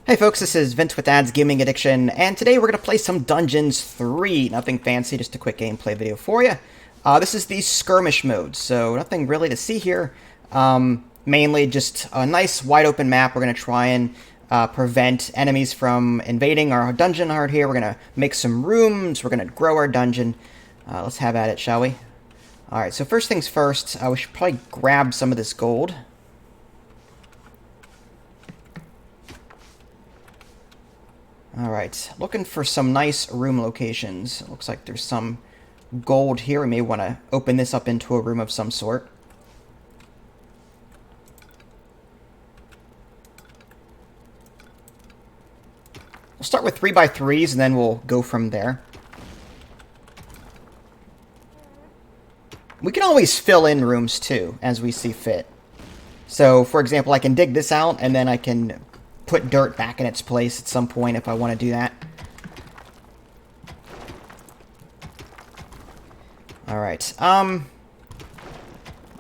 Hey folks, this is Vince with Ads Gaming Addiction, and today we're going to play some Dungeons 3. Nothing fancy, just a quick gameplay video for you. This is the Skirmish mode, so nothing really to see here. Mainly just a nice wide open map. We're going to try and prevent enemies from invading our dungeon hard here. We're going to make some rooms. We're going to grow our dungeon. Let's have at it, shall we? Alright, so first things first, we should probably grab some of this gold. Alright, looking for some nice room locations. It looks like there's some gold here. We may want to open this up into a room of some sort. We'll start with 3x3s and then we'll go from there. We can always fill in rooms too, as we see fit. So, for example, I can dig this out and then I can put dirt back in its place at some point if I want to do that. Alright,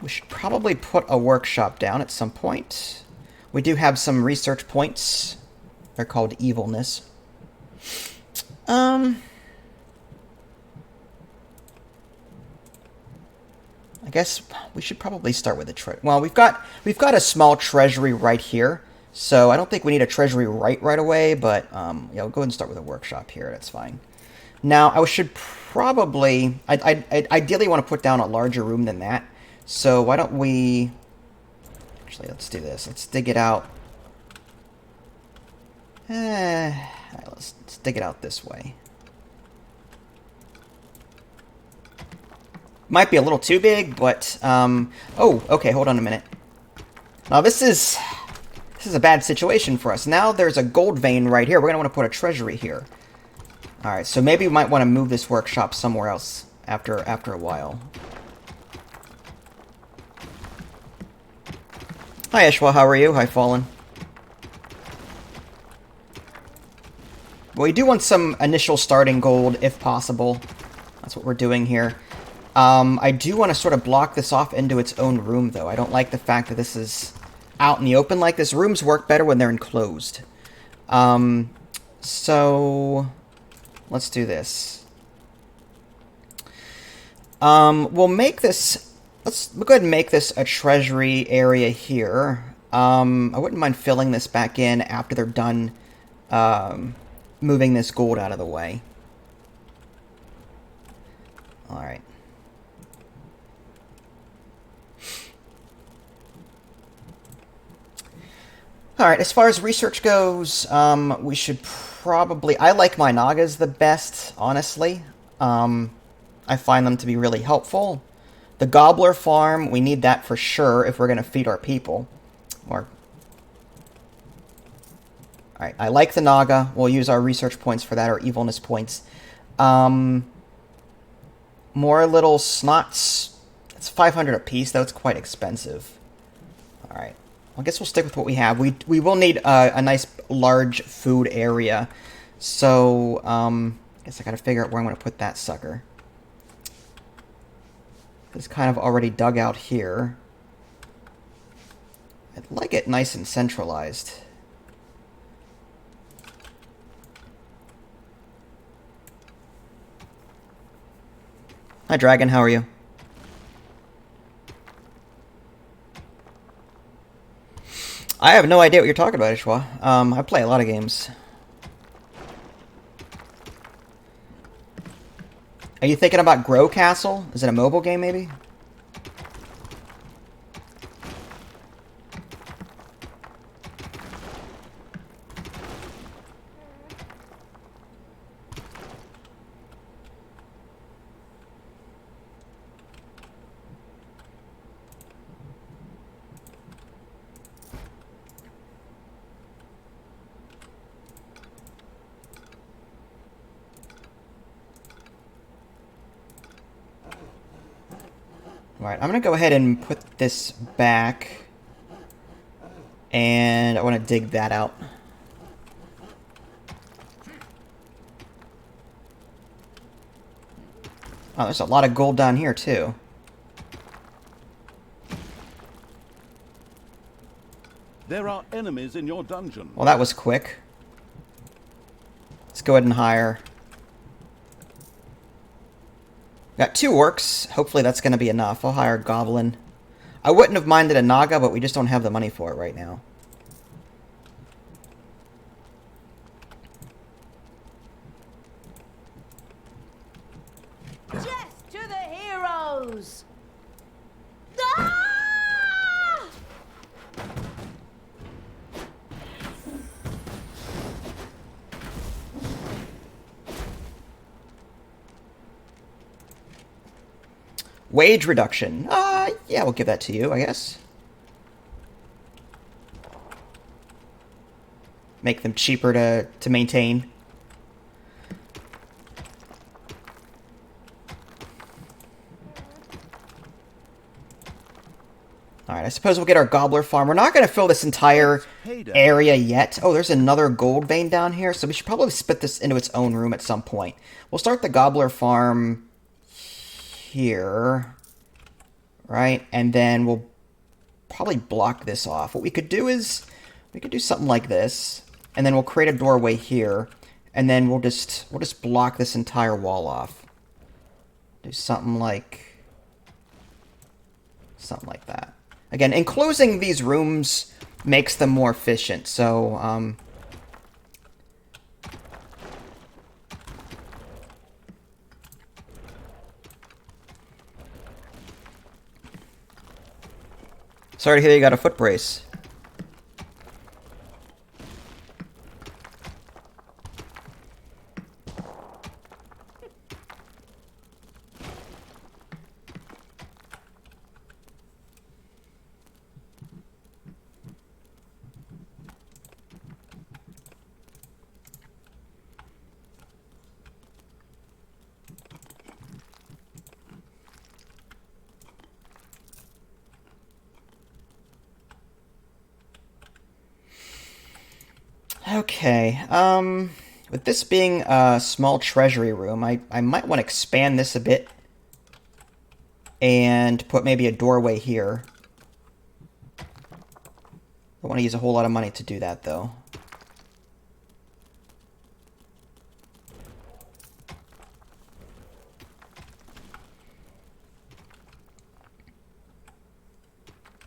we should probably put a workshop down at some point. We do have some research points. They're called evilness. I guess we should probably start with the well, we've got a small treasury right here. So I don't think we need a treasury right away, but yeah, we'll go ahead and start with a workshop here. That's fine. Now, I should probably... I ideally want to put down a larger room than that. So why don't we... Actually, let's do this. Let's dig it out. Alright, let's dig it out this way. Might be a little too big, but... oh, okay, hold on a minute. Now, this is a bad situation for us. Now there's a gold vein right here. We're going to want to put a treasury here. Alright, so maybe we might want to move this workshop somewhere else after a while. Hi, Ishwa. How are you? Hi, Fallen. Well, we do want some initial starting gold, if possible. That's what we're doing here. I do want to sort of block this off into its own room, though. I don't like the fact that this is out in the open like this. Rooms work better when they're enclosed. So let's do this. We'll make this... We'll go ahead and make this a treasury area here. I wouldn't mind filling this back in after they're done moving this gold out of the way. Alright. Alright, as far as research goes, we should probably... I like my Nagas the best, honestly. I find them to be really helpful. The Gobbler farm, we need that for sure if we're going to feed our people. Alright, I like the Naga. We'll use our research points for that, or evilness points. More little snots. It's 500 apiece, though. It's quite expensive. Alright. I guess we'll stick with what we have. We will need a nice large food area. So, I guess I gotta figure out where I'm gonna put that sucker. It's kind of already dug out here. I'd like it nice and centralized. Hi, Dragon. How are you? I have no idea what you're talking about, Ishwa. I play a lot of games. Are you thinking about Grow Castle? Is it a mobile game, maybe? Alright, I'm going to go ahead and put this back. And I want to dig that out. Oh, there's a lot of gold down here, too. There are enemies in your dungeon. Well, that was quick. Let's go ahead and hire. Got 2 orcs. Hopefully that's going to be enough. I'll hire a goblin. I wouldn't have minded a naga, but we just don't have the money for it right now. Death to the heroes! Ah! Wage reduction. Yeah, we'll give that to you, I guess. Make them cheaper to maintain. Alright, I suppose we'll get our gobbler farm. We're not going to fill this entire area yet. Oh, there's another gold vein down here, so we should probably split this into its own room at some point. We'll start the gobbler farm here, right? And then we'll probably block this off. What we could do is, we could do something like this, and then we'll create a doorway here, and then we'll just block this entire wall off. Do something like that. Again, enclosing these rooms makes them more efficient, so, sorry to hear you got a foot brace. Okay, with this being a small treasury room, I might want to expand this a bit and put maybe a doorway here. I don't want to use a whole lot of money to do that, though.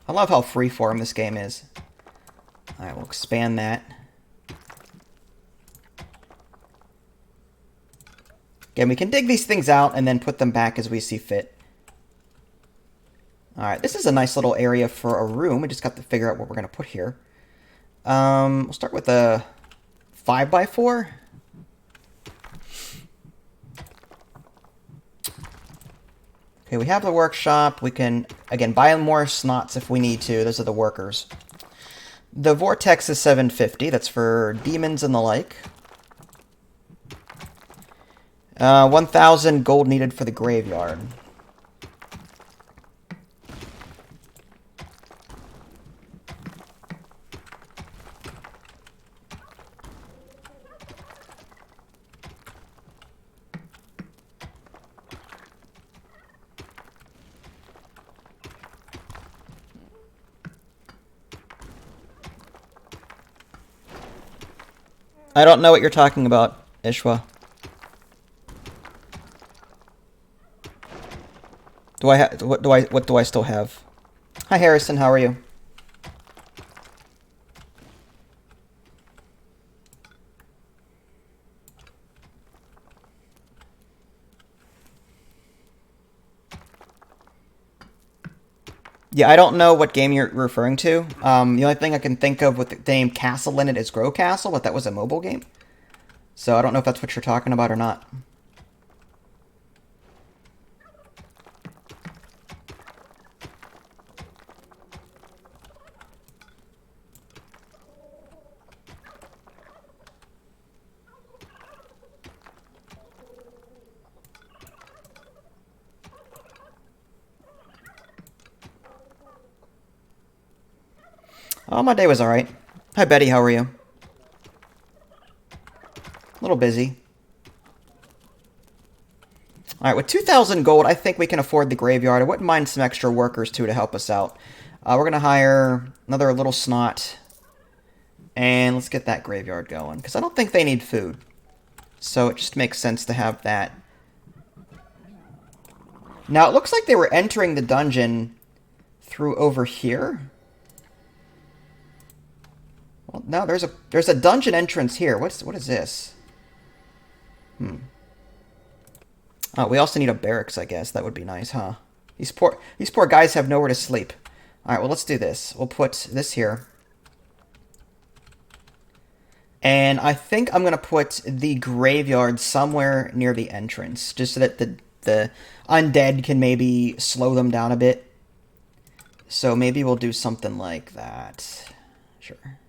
I love how freeform this game is. Alright, we'll expand that. Again, we can dig these things out and then put them back as we see fit. Alright, this is a nice little area for a room. We just got to figure out what we're going to put here. We'll start with a 5x4. Okay, we have the workshop. We can, again, buy more snots if we need to. Those are the workers. The vortex is 750. That's for demons and the like. 1,000 gold needed for the graveyard. I don't know what you're talking about, Ishwa. What do I still have? Hi Harrison, how are you? Yeah, I don't know what game you're referring to. The only thing I can think of with the name Castle in it is Grow Castle, but that was a mobile game. So I don't know if that's what you're talking about or not. Oh, my day was alright. Hi, Betty, how are you? A little busy. Alright, with 2,000 gold, I think we can afford the graveyard. I wouldn't mind some extra workers, too, to help us out. We're going to hire another little snot. And let's get that graveyard going, because I don't think they need food. So it just makes sense to have that. Now, it looks like they were entering the dungeon through over here. Well, no, there's a dungeon entrance here. What is this? Oh, we also need a barracks, I guess. That would be nice, huh? These poor guys have nowhere to sleep. Alright, well, let's do this. We'll put this here. And I think I'm going to put the graveyard somewhere near the entrance, just so that the undead can maybe slow them down a bit. So maybe we'll do something like that. Sure.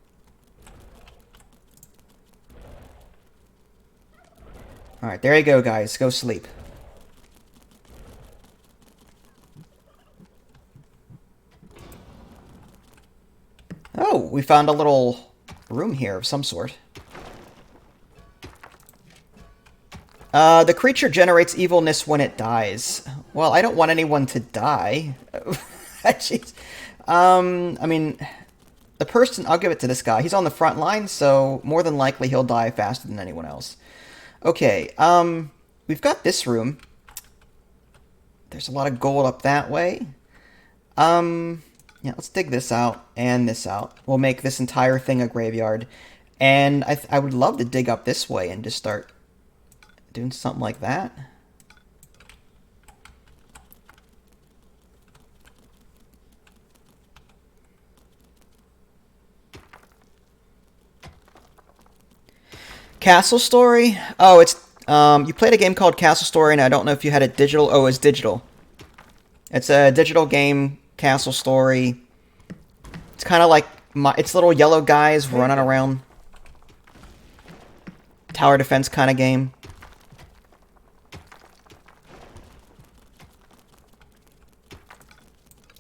Alright, there you go, guys. Go sleep. Oh, we found a little room here of some sort. The creature generates evilness when it dies. Well, I don't want anyone to die. Jeez. I mean, the person... I'll give it to this guy. He's on the front line, so more than likely he'll die faster than anyone else. Okay, we've got this room. There's a lot of gold up that way. Yeah, let's dig this out and this out. We'll make this entire thing a graveyard. And I would love to dig up this way and just start doing something like that. Castle Story? Oh, it's you played a game called Castle Story, and I don't know if you had it digital. Oh, it's digital. It's a digital game, Castle Story. It's kind of like it's little yellow guys running around. Tower defense kind of game.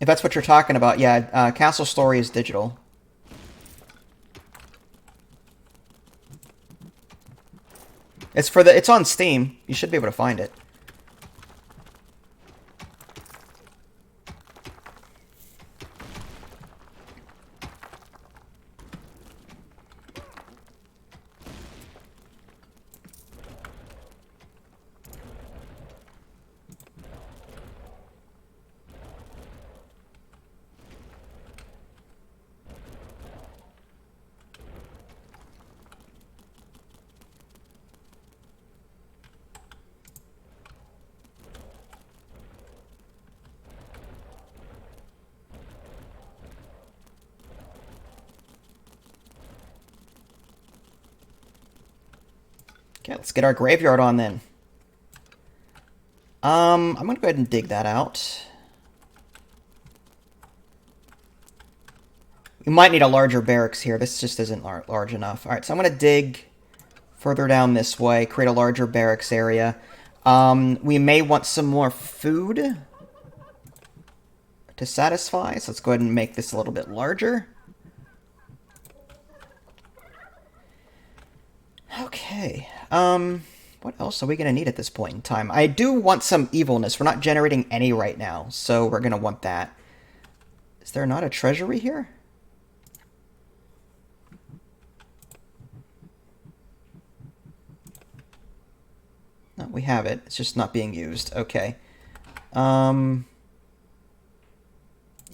If that's what you're talking about, yeah, Castle Story is digital. It's on Steam. You should be able to find it. Okay, let's get our graveyard on then. I'm gonna go ahead and dig that out. We might need a larger barracks here. This just isn't large enough. Alright, so I'm gonna dig further down this way, create a larger barracks area. We may want some more food to satisfy, so let's go ahead and make this a little bit larger. Okay, what else are we going to need at this point in time? I do want some evilness. We're not generating any right now, so we're going to want that. Is there not a treasury here? No, we have it. It's just not being used. Okay. Yeah,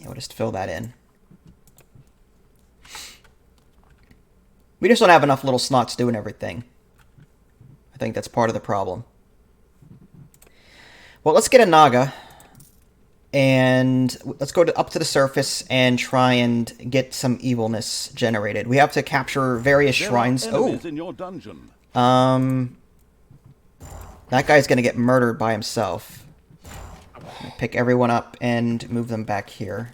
we'll just fill that in. We just don't have enough little snots doing everything. I think that's part of the problem. Well, let's get a Naga. And let's go up to the surface and try and get some evilness generated. We have to capture various shrines. Oh! In your dungeon. That guy's gonna get murdered by himself. Pick everyone up and move them back here.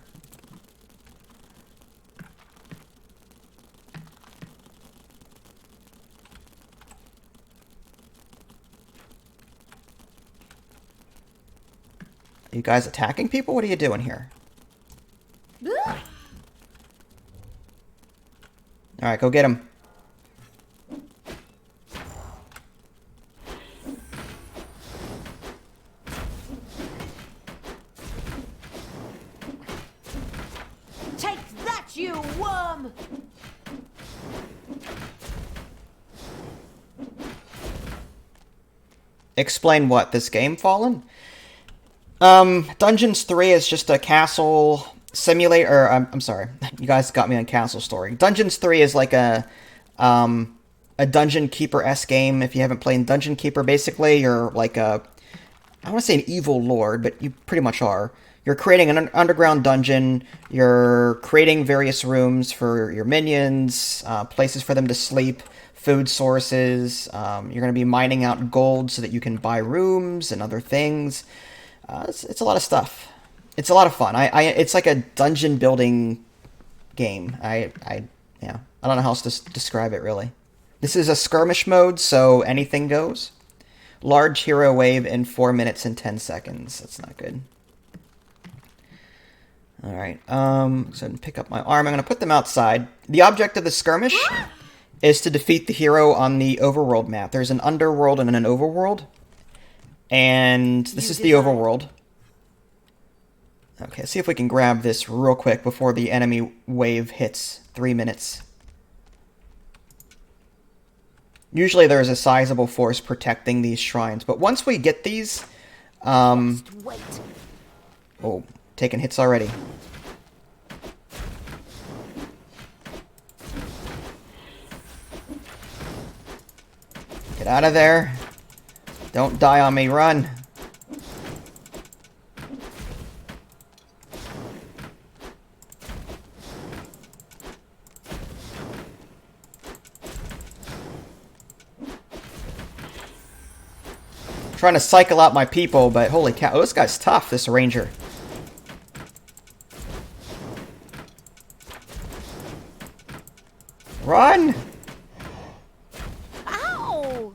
Are you guys attacking people? What are you doing here? Alright, go get him. Take that, you worm! Explain what? This game, Fallen? Dungeons 3 is just a castle simulator. I'm sorry, you guys got me on Castle Story. Dungeons 3 is like a Dungeon Keeper-esque game. If you haven't played Dungeon Keeper, basically, you're like a, I want to say an evil lord, but you pretty much are. You're creating an underground dungeon, you're creating various rooms for your minions, places for them to sleep, food sources, you're going to be mining out gold so that you can buy rooms and other things. It's a lot of stuff. It's a lot of fun. It's like a dungeon building game. Yeah, I don't know how else to describe it, really. This is a skirmish mode, so anything goes. Large hero wave in 4 minutes and 10 seconds. That's not good. Alright, so pick up my arm. I'm going to put them outside. The object of the skirmish is to defeat the hero on the overworld map. There's an underworld and an overworld. And this is the overworld. Okay, see if we can grab this real quick before the enemy wave hits 3 minutes. Usually there's a sizable force protecting these shrines, but once we get these... Oh, taking hits already. Get out of there. Don't die on me, run. Trying to cycle out my people, but holy cow, oh, this guy's tough, this ranger. Run! Ow!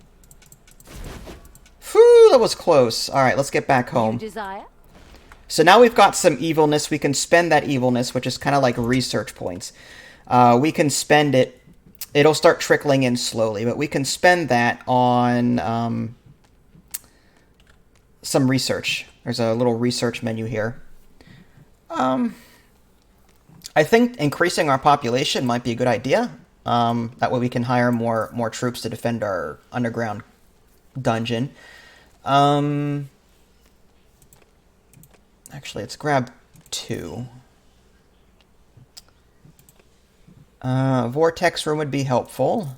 Phew, that was close. Alright, let's get back home. You desire? So now we've got some evilness. We can spend that evilness, which is kind of like research points. We can spend it. It'll start trickling in slowly, but we can spend that on some research. There's a little research menu here. I think increasing our population might be a good idea. That way we can hire more troops to defend our underground dungeon. Actually, let's grab 2. Vortex room would be helpful.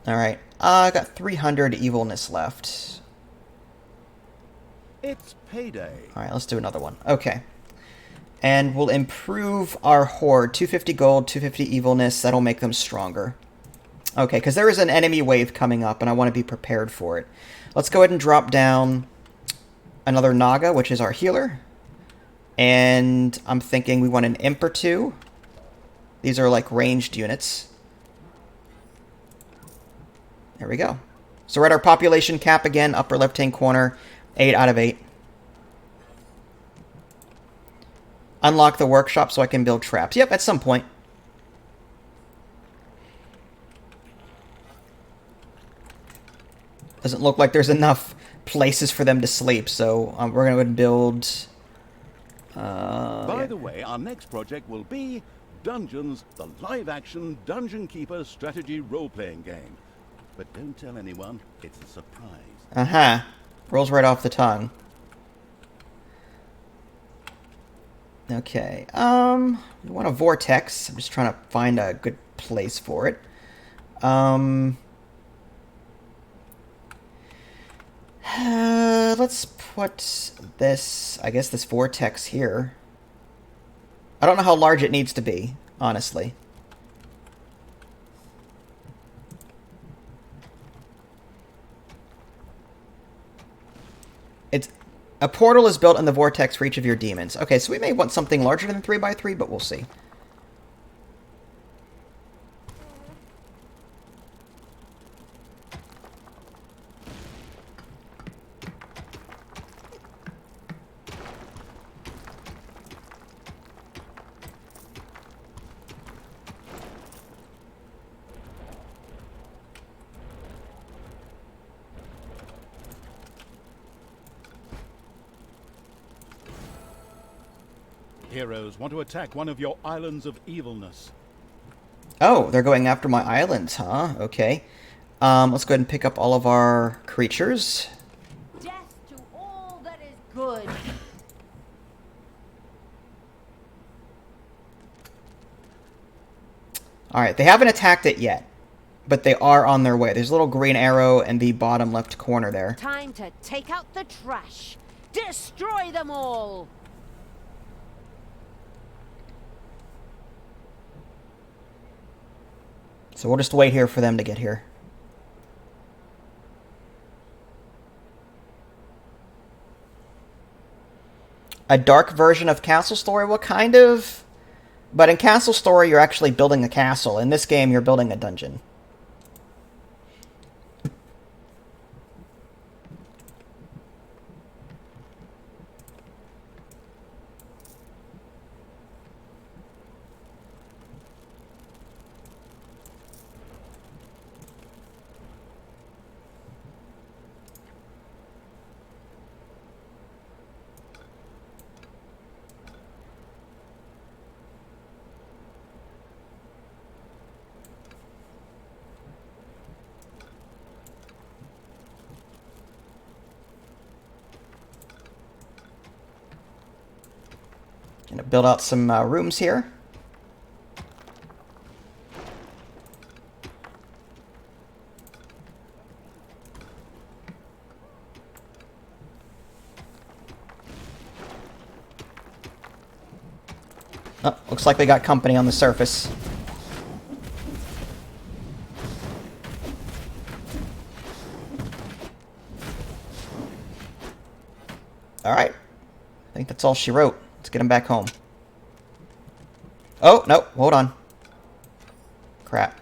Alright, I got 300 evilness left. It's payday. Alright, let's do another one. Okay. And we'll improve our horde. 250 gold, 250 evilness. That'll make them stronger. Okay, because there is an enemy wave coming up, and I want to be prepared for it. Let's go ahead and drop down another Naga, which is our healer. And I'm thinking we want an imp or 2. These are like ranged units. There we go. So we're at our population cap again, upper left-hand corner, 8 out of 8. Unlock the workshop so I can build traps. Yep, at some point. Doesn't look like there's enough places for them to sleep, so we're going to build... By the way, our next project will be Dungeons, the live-action Dungeon Keeper strategy role-playing game. But don't tell anyone, it's a surprise. Uh-huh. Rolls right off the tongue. Okay, we want a vortex. I'm just trying to find a good place for it. Let's put this, I guess this vortex here. I don't know how large it needs to be, honestly. A portal is built in the vortex for each of your demons. Okay, so we may want something larger than 3x3, but we'll see. Heroes want to attack one of your islands of evilness. Oh, they're going after my islands, huh? Okay. Let's go ahead and pick up all of our creatures. Death to all that is good. Alright, they haven't attacked it yet, but they are on their way. There's a little green arrow in the bottom left corner there. Time to take out the trash. Destroy them all. So we'll just wait here for them to get here. A dark version of Castle Story? Well, kind of. But in Castle Story, you're actually building a castle. In this game, you're building a dungeon. Gonna build out some rooms here. Oh, looks like we got company on the surface. Alright. I think that's all she wrote. Let's get him back home. Oh, no, hold on. Crap.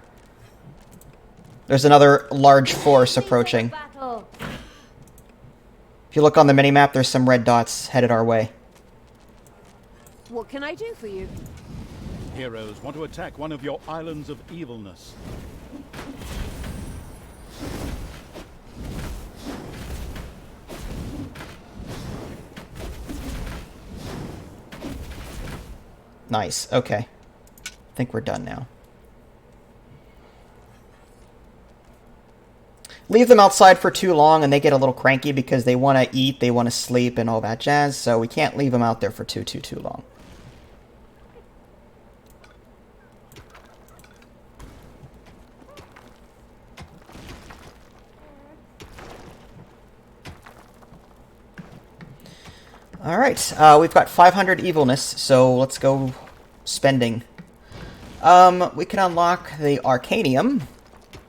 There's another large force approaching. If you look on the minimap, there's some red dots headed our way. What can I do for you? Heroes want to attack one of your islands of evilness. Nice, okay. I think we're done now. Leave them outside for too long and they get a little cranky because they want to eat, they want to sleep, and all that jazz, so we can't leave them out there for too long. Alright, we've got 500 evilness, so let's go spending. We can unlock the Arcanium.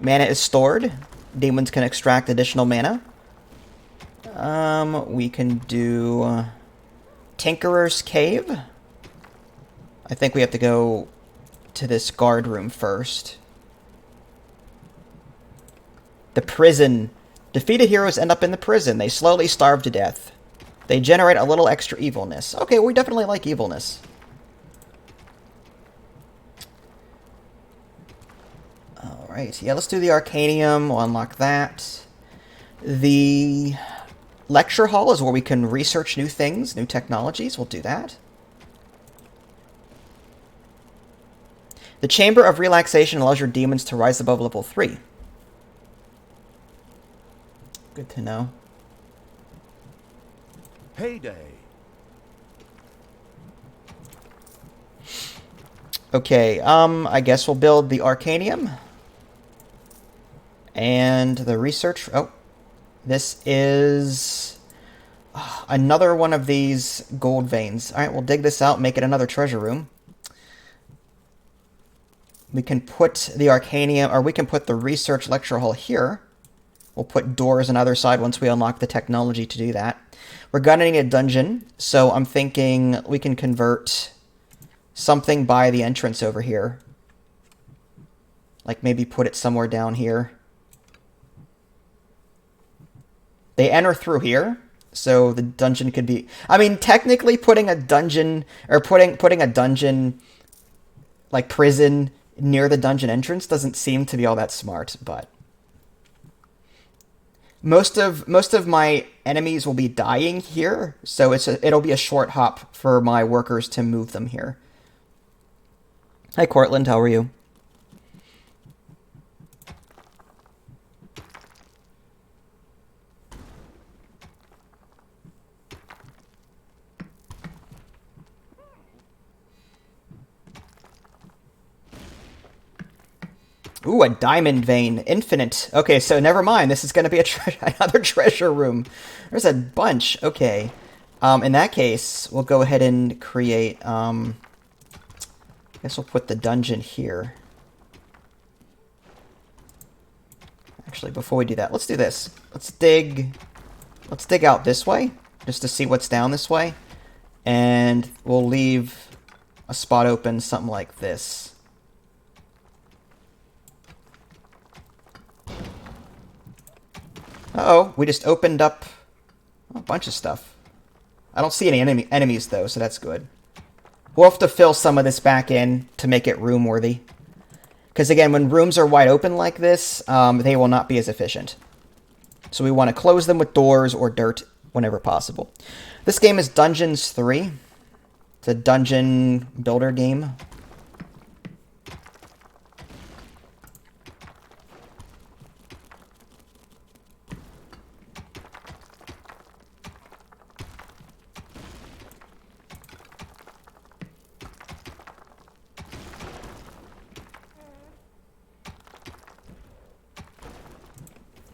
Mana is stored. Demons can extract additional mana. We can do Tinkerer's Cave. I think we have to go to this guard room first. The prison. Defeated heroes end up in the prison. They slowly starve to death. They generate a little extra evilness. Okay, we definitely like evilness. Alright, yeah, let's do the Arcanium. We'll unlock that. The lecture hall is where we can research new things, new technologies. We'll do that. The Chamber of Relaxation allows your demons to rise above level 3. Good to know. Heyday. Okay, I guess we'll build the Arcanium. And the research... Oh, this is another one of these gold veins. Alright, we'll dig this out, make it another treasure room. We can put the Arcanium, or we can put the research lecture hall here. We'll put doors on either side once we unlock the technology to do that. We're gonna need a dungeon, so I'm thinking we can convert something by the entrance over here. Like maybe put it somewhere down here. They enter through here, so the dungeon could be... I mean, technically putting a dungeon, or putting a dungeon, like prison, near the dungeon entrance doesn't seem to be all that smart, but... Most of my enemies will be dying here, so it'll be a short hop for my workers to move them here. Hi, Cortland. How are you? Ooh, a diamond vein. Infinite. Okay, so never mind. This is going to be another treasure room. There's a bunch. Okay. In that case, we'll go ahead and create... I guess we'll put the dungeon here. Actually, before we do that, let's do this. Let's dig out this way, just to see what's down this way. And we'll leave a spot open, something like this. Uh-oh, we just opened up a bunch of stuff. I don't see any enemies, though, so that's good. We'll have to fill some of this back in to make it room-worthy. Because, again, when rooms are wide open like this, they will not be as efficient. So we want to close them with doors or dirt whenever possible. This game is Dungeons 3. It's a dungeon builder game.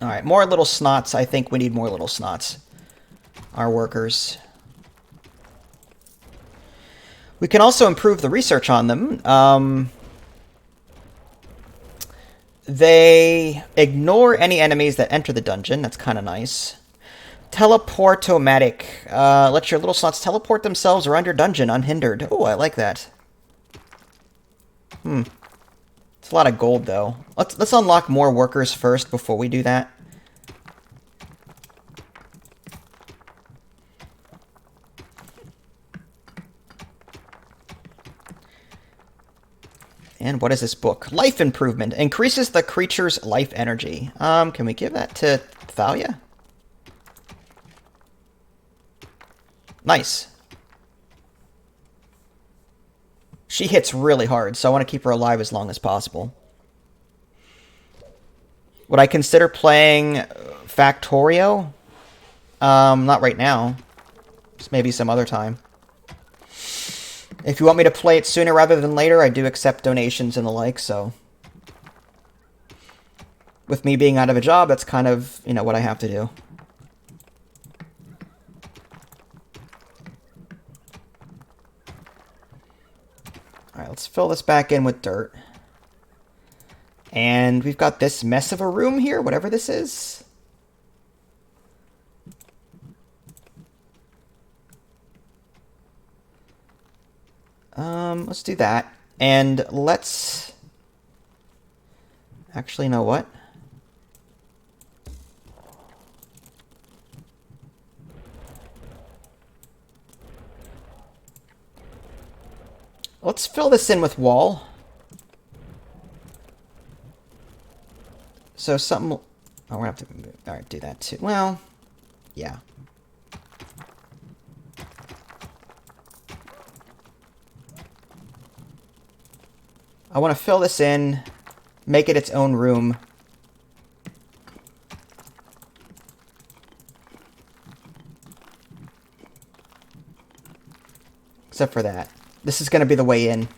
Alright, more little snots. I think we need more little snots. Our workers. We can also improve the research on them. They ignore any enemies that enter the dungeon. That's kind of nice. Teleportomatic. Let your little snots teleport themselves around your dungeon unhindered. Oh, I like that. It's a lot of gold, though. Let's unlock more workers first before we do that. And what is this book? Life Improvement. Increases the creature's life energy. Can we give that to Thalia? Nice. She hits really hard, so I want to keep her alive as long as possible. Would I consider playing Factorio? Not right now. Just maybe some other time. If you want me to play it sooner rather than later, I do accept donations and the like, so... With me being out of a job, that's kind of, you know, what I have to do. Alright, let's fill this back in with dirt. And we've got this mess of a room here, whatever this is. Let's do that. And let's... Actually, you know what? Let's fill this in with wall. So something... Oh, we're gonna have to... Alright, do that too. Well, yeah. I want to fill this in, make it its own room. Except for that. This is going to be the way in.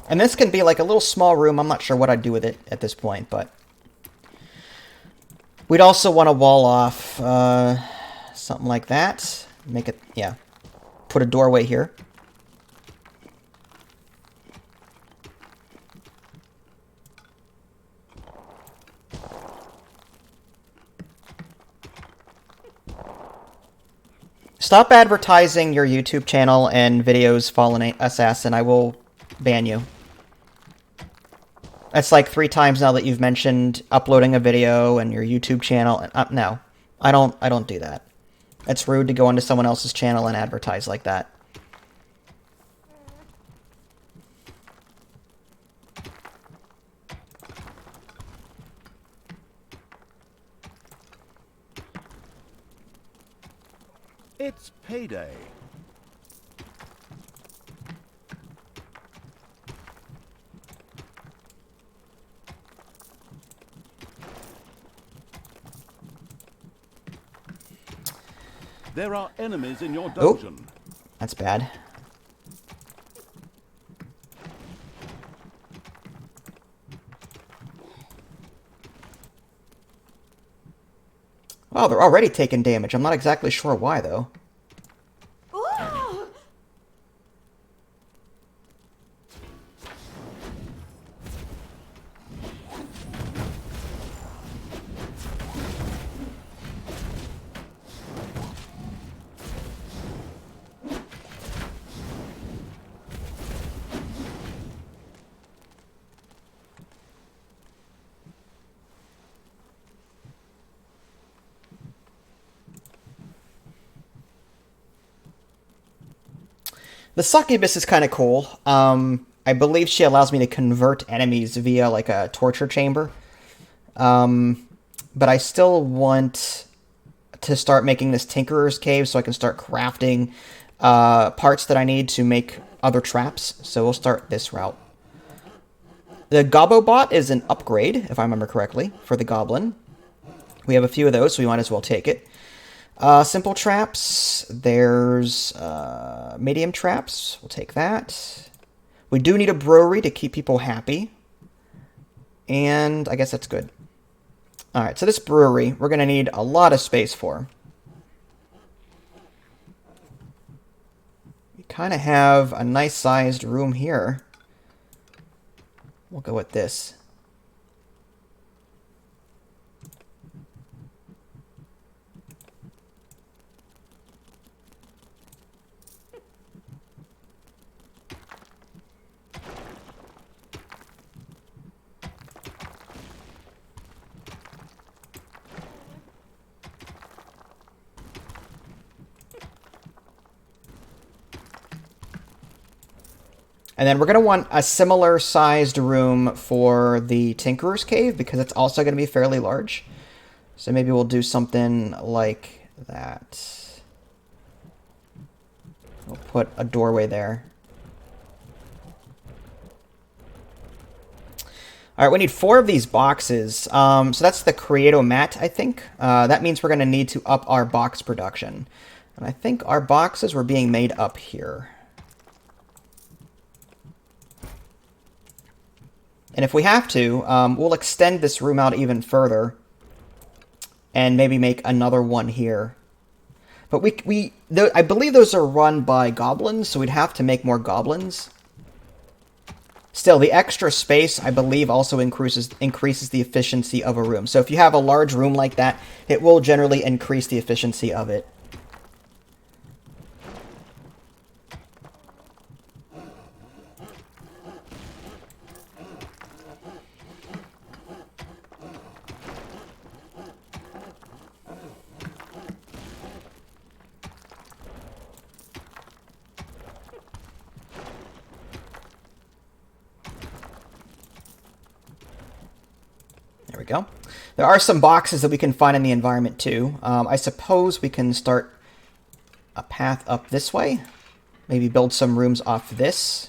And this can be like a little small room. I'm not sure what I'd do with it at this point, but... We'd also want to wall off something like that. Make it, yeah. Put a doorway here. Stop advertising your YouTube channel and videos, Fallen Assassin. I will ban you. That's like 3 times now that you've mentioned uploading a video and your YouTube channel. No, I don't do that. It's rude to go onto someone else's channel and advertise like that. It's payday. There are enemies in your dungeon. Oh, that's bad. Wow, they're already taking damage. I'm not exactly sure why, though. Ooh. The succubus is kind of cool. I believe she allows me to convert enemies via like a torture chamber. But I still want to start making this Tinkerer's Cave so I can start crafting parts that I need to make other traps. So we'll start this route. The Gobobot is an upgrade, if I remember correctly, for the Goblin. We have a few of those, so we might as well take it. Simple traps. There's medium traps. We'll take that. We do need a brewery to keep people happy. And I guess that's good. Alright, so this brewery, we're going to need a lot of space for. We kind of have a nice-sized room here. We'll go with this. And then we're going to want a similar sized room for the Tinkerer's Cave because it's also going to be fairly large. So maybe we'll do something like that. We'll put a doorway there. All right, we need 4 of these boxes. So that's the Creato Mat, I think. That means we're going to need to up our box production. And I think our boxes were being made up here. And if we have to, we'll extend this room out even further and maybe make another one here. But I believe those are run by goblins, so we'd have to make more goblins. Still, the extra space, I believe, also increases the efficiency of a room. So if you have a large room like that, it will generally increase the efficiency of it. There we go. There are some boxes that we can find in the environment too. I suppose we can start a path up this way. Maybe build some rooms off this.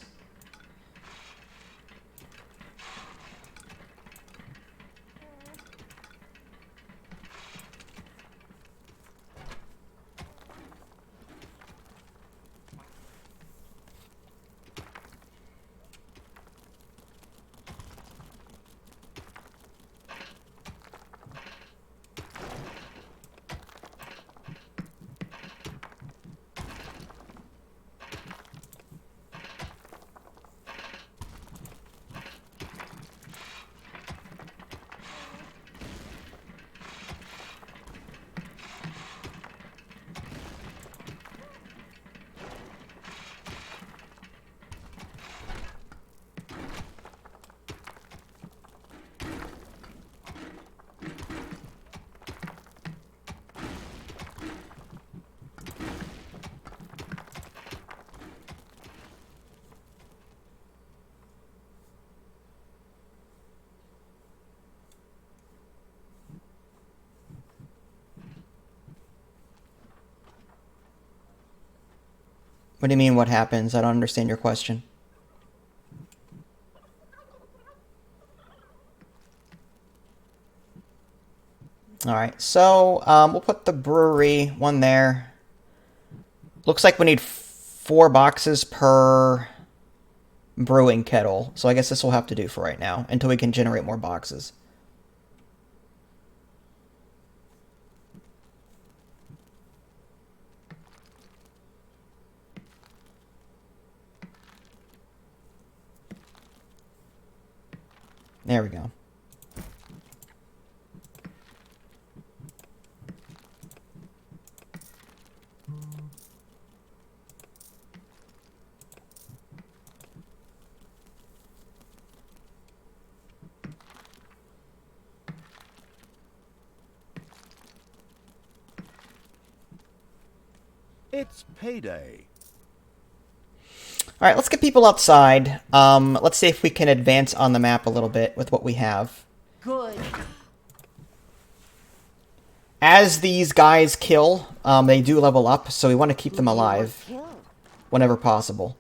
What do you mean, what happens? I don't understand your question. Alright, so we'll put the brewery one there. Looks like we need 4 boxes per brewing kettle. So I guess this will have to do for right now until we can generate more boxes. There we go. It's payday. All right, let's get people outside. Let's see if we can advance on the map a little bit with what we have. Good. As these guys kill, they do level up, so we want to keep them alive whenever possible.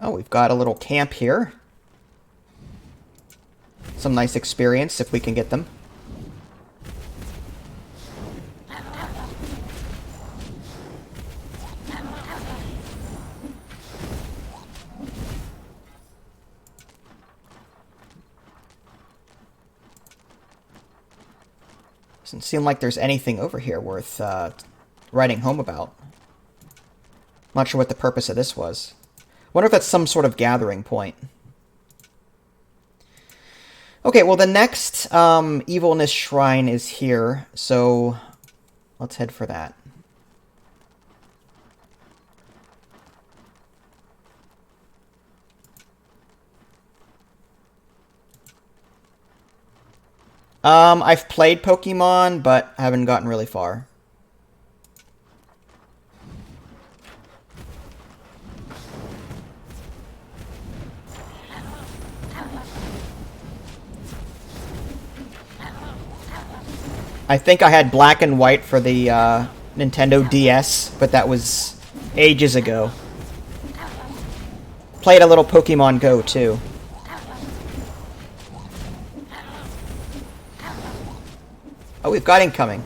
Oh, we've got a little camp here. Some nice experience if we can get them. Doesn't seem like there's anything over here worth writing home about. Not sure what the purpose of this was. Wonder if that's some sort of gathering point. Okay, well the next evilness shrine is here, so let's head for that. I've played Pokemon, but haven't gotten really far. I think I had black and white for the Nintendo DS, but that was ages ago. Played a little Pokemon Go, too. Oh, we've got incoming.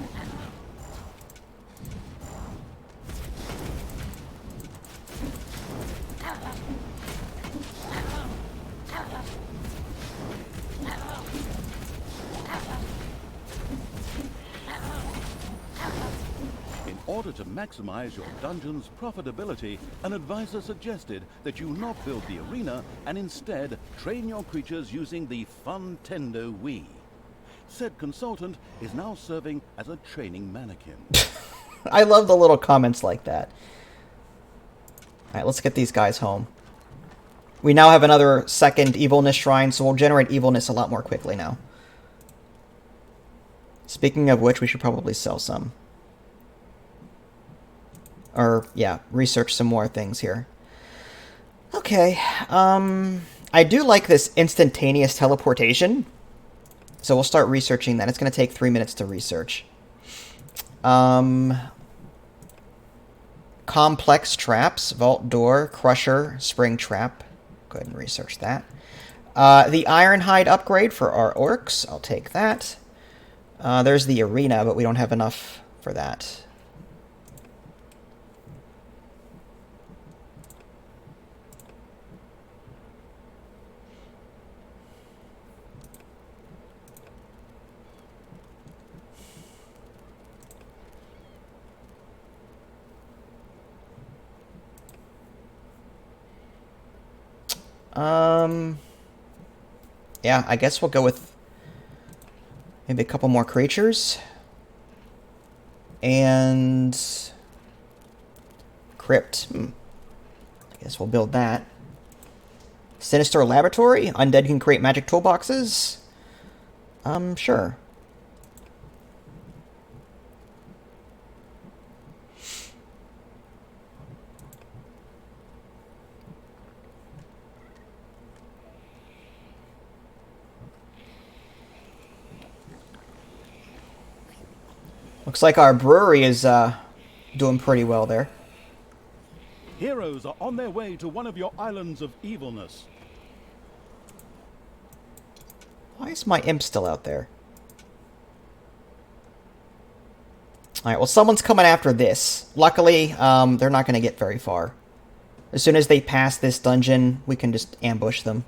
In order to maximize your dungeon's profitability, an advisor suggested that you not build the arena and instead train your creatures using the Funtendo Wii. Said consultant is now serving as a training mannequin. I love the little comments like that. Alright, let's get these guys home. We now have another second evilness shrine, so we'll generate evilness a lot more quickly now. Speaking of which, we should probably sell some. Or, yeah, research some more things here. Okay, I do like this instantaneous teleportation. So we'll start researching that. It's going to take 3 minutes to research. Complex traps, vault door, crusher, spring trap. Go ahead and research that. The Ironhide upgrade for our orcs. I'll take that. There's the arena, but we don't have enough for that. Yeah, I guess we'll go with maybe a couple more creatures. And crypt. I guess we'll build that. Sinister laboratory. Undead can create magic toolboxes. Sure. Looks like our brewery is doing pretty well there. Heroes are on their way to one of your islands of evilness. Why is my imp still out there? Alright, well, someone's coming after this. Luckily, they're not going to get very far. As soon as they pass this dungeon, we can just ambush them.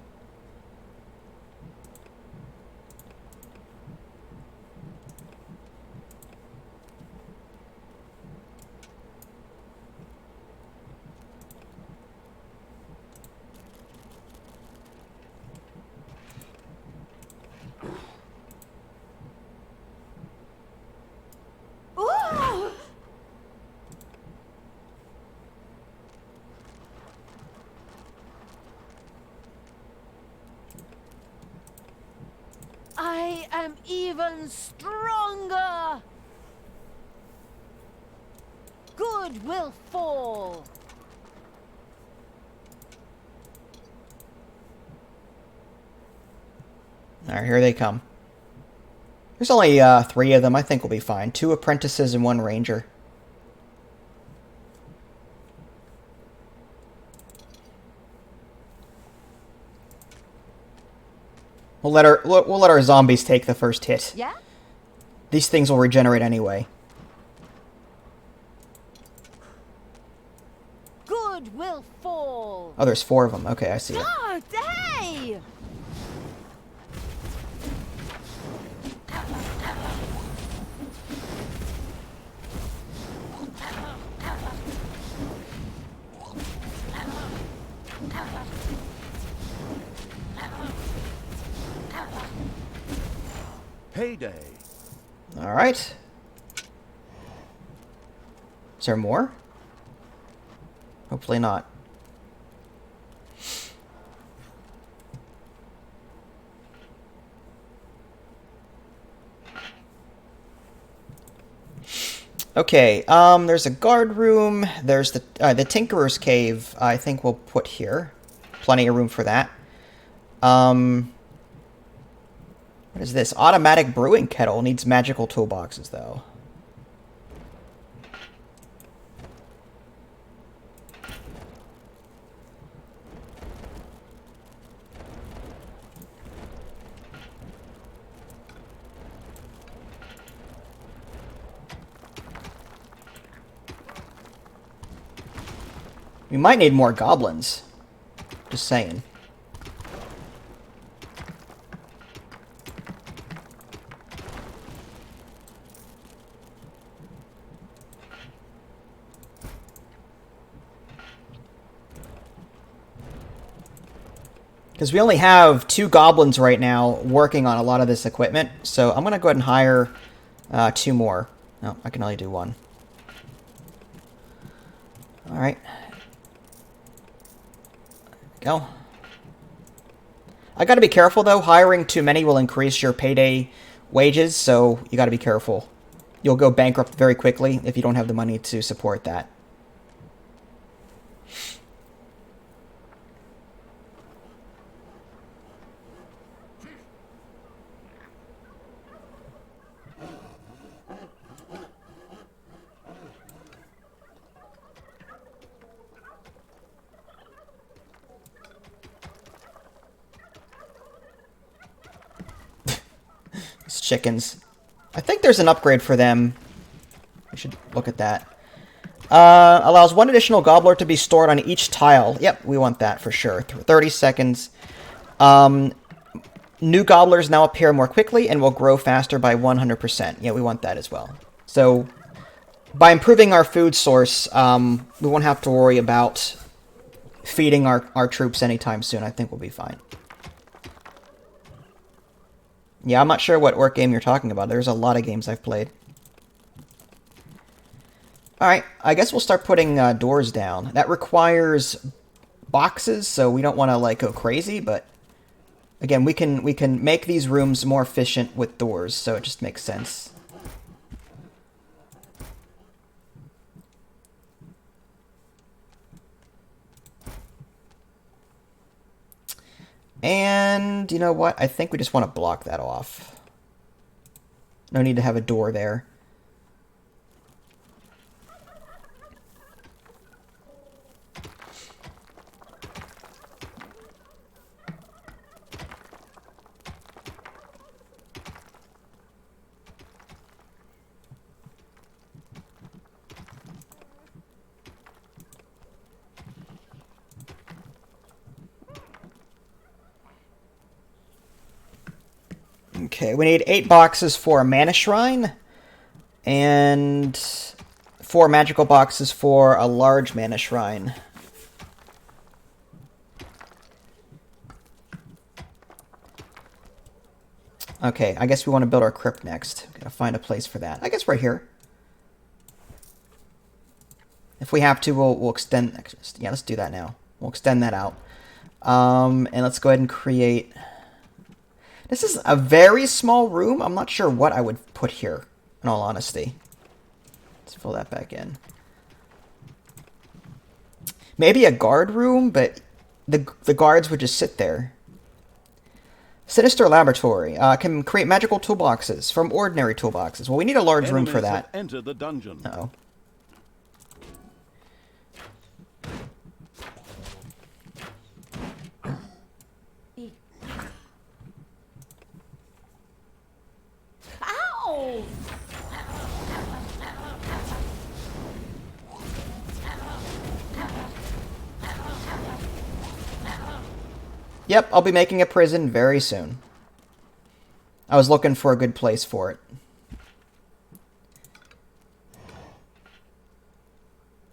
Ooh! I am even stronger. Good will fall. Alright, here they come. There's only 3 of them. I think we'll be fine. 2 apprentices and 1 ranger. We'll let our zombies take the first hit. Yeah? These things will regenerate anyway. Good will fall. Oh, there's 4 of them. Okay, I see it. Oh, hey! Payday. Alright. Is there more? Hopefully not. Okay, there's a guard room. There's the Tinkerer's Cave, I think we'll put here. Plenty of room for that. What is this? Automatic brewing kettle. Needs magical toolboxes, though. We might need more goblins. Just saying. Because we only have 2 goblins right now working on a lot of this equipment, so I'm going to go ahead and hire 2 more. No, I can only do 1. Alright. Go. I gotta be careful, though. Hiring too many will increase your payday wages, so you gotta be careful. You'll go bankrupt very quickly if you don't have the money to support that. Chickens. I think there's an upgrade for them. We should look at that. Allows 1 additional gobbler to be stored on each tile. Yep, we want that for sure. 30 seconds. New gobblers now appear more quickly and will grow faster by 100%. Yeah, we want that as well. So, by improving our food source, we won't have to worry about feeding our troops anytime soon. I think we'll be fine. Yeah, I'm not sure what work game you're talking about. There's a lot of games I've played. Alright, I guess we'll start putting doors down. That requires boxes, so we don't want to like go crazy, but again, we can make these rooms more efficient with doors, so it just makes sense. And, you know what? I think we just want to block that off. No need to have a door there. Okay, we need 8 boxes for a mana shrine, and 4 magical boxes for a large mana shrine. Okay, I guess we want to build our crypt next. Gotta find a place for that. I guess right here. If we have to, we'll extend... Yeah, let's do that now. We'll extend that out. And let's go ahead and create... This is a very small room. I'm not sure what I would put here, in all honesty. Let's fill that back in. Maybe a guard room, but the guards would just sit there. Sinister Laboratory. Can create magical toolboxes from ordinary toolboxes. Well, we need a large room for that. Enter the dungeon. Uh-oh. Ow! Yep, I'll be making a prison very soon. I was looking for a good place for it.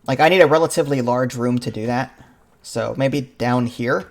Like, I need a relatively large room to do that. So, maybe down here.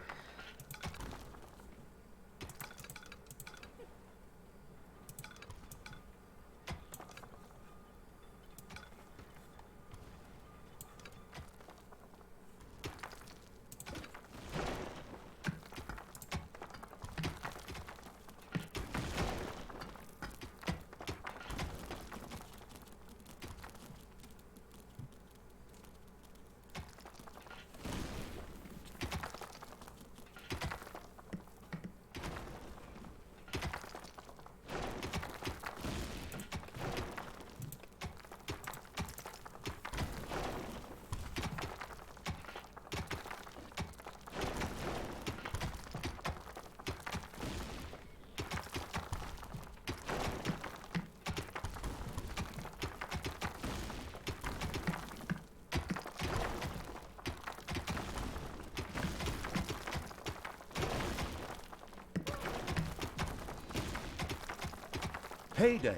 Payday.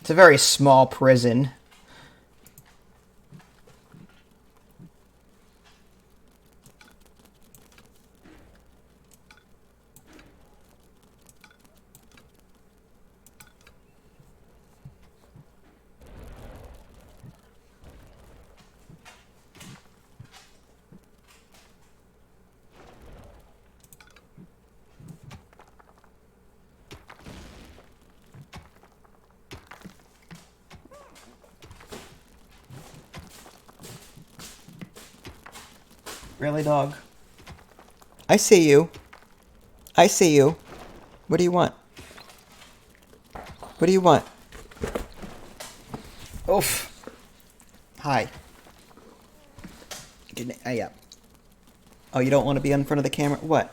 It's a very small prison. Really, dog? I see you. I see you. What do you want? What do you want? Oof. Hi. Yeah. Oh, you don't want to be in front of the camera? What?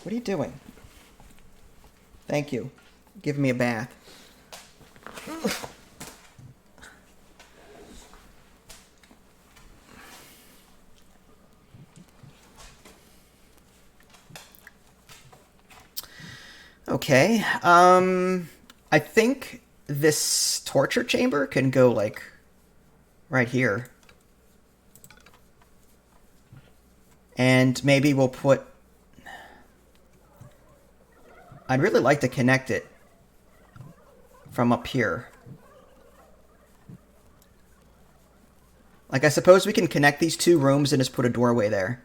What are you doing? Thank you. Give me a bath. Okay, I think this torture chamber can go, like, right here. And maybe we'll put... I'd really like to connect it from up here. Like, I suppose we can connect these two rooms and just put a doorway there.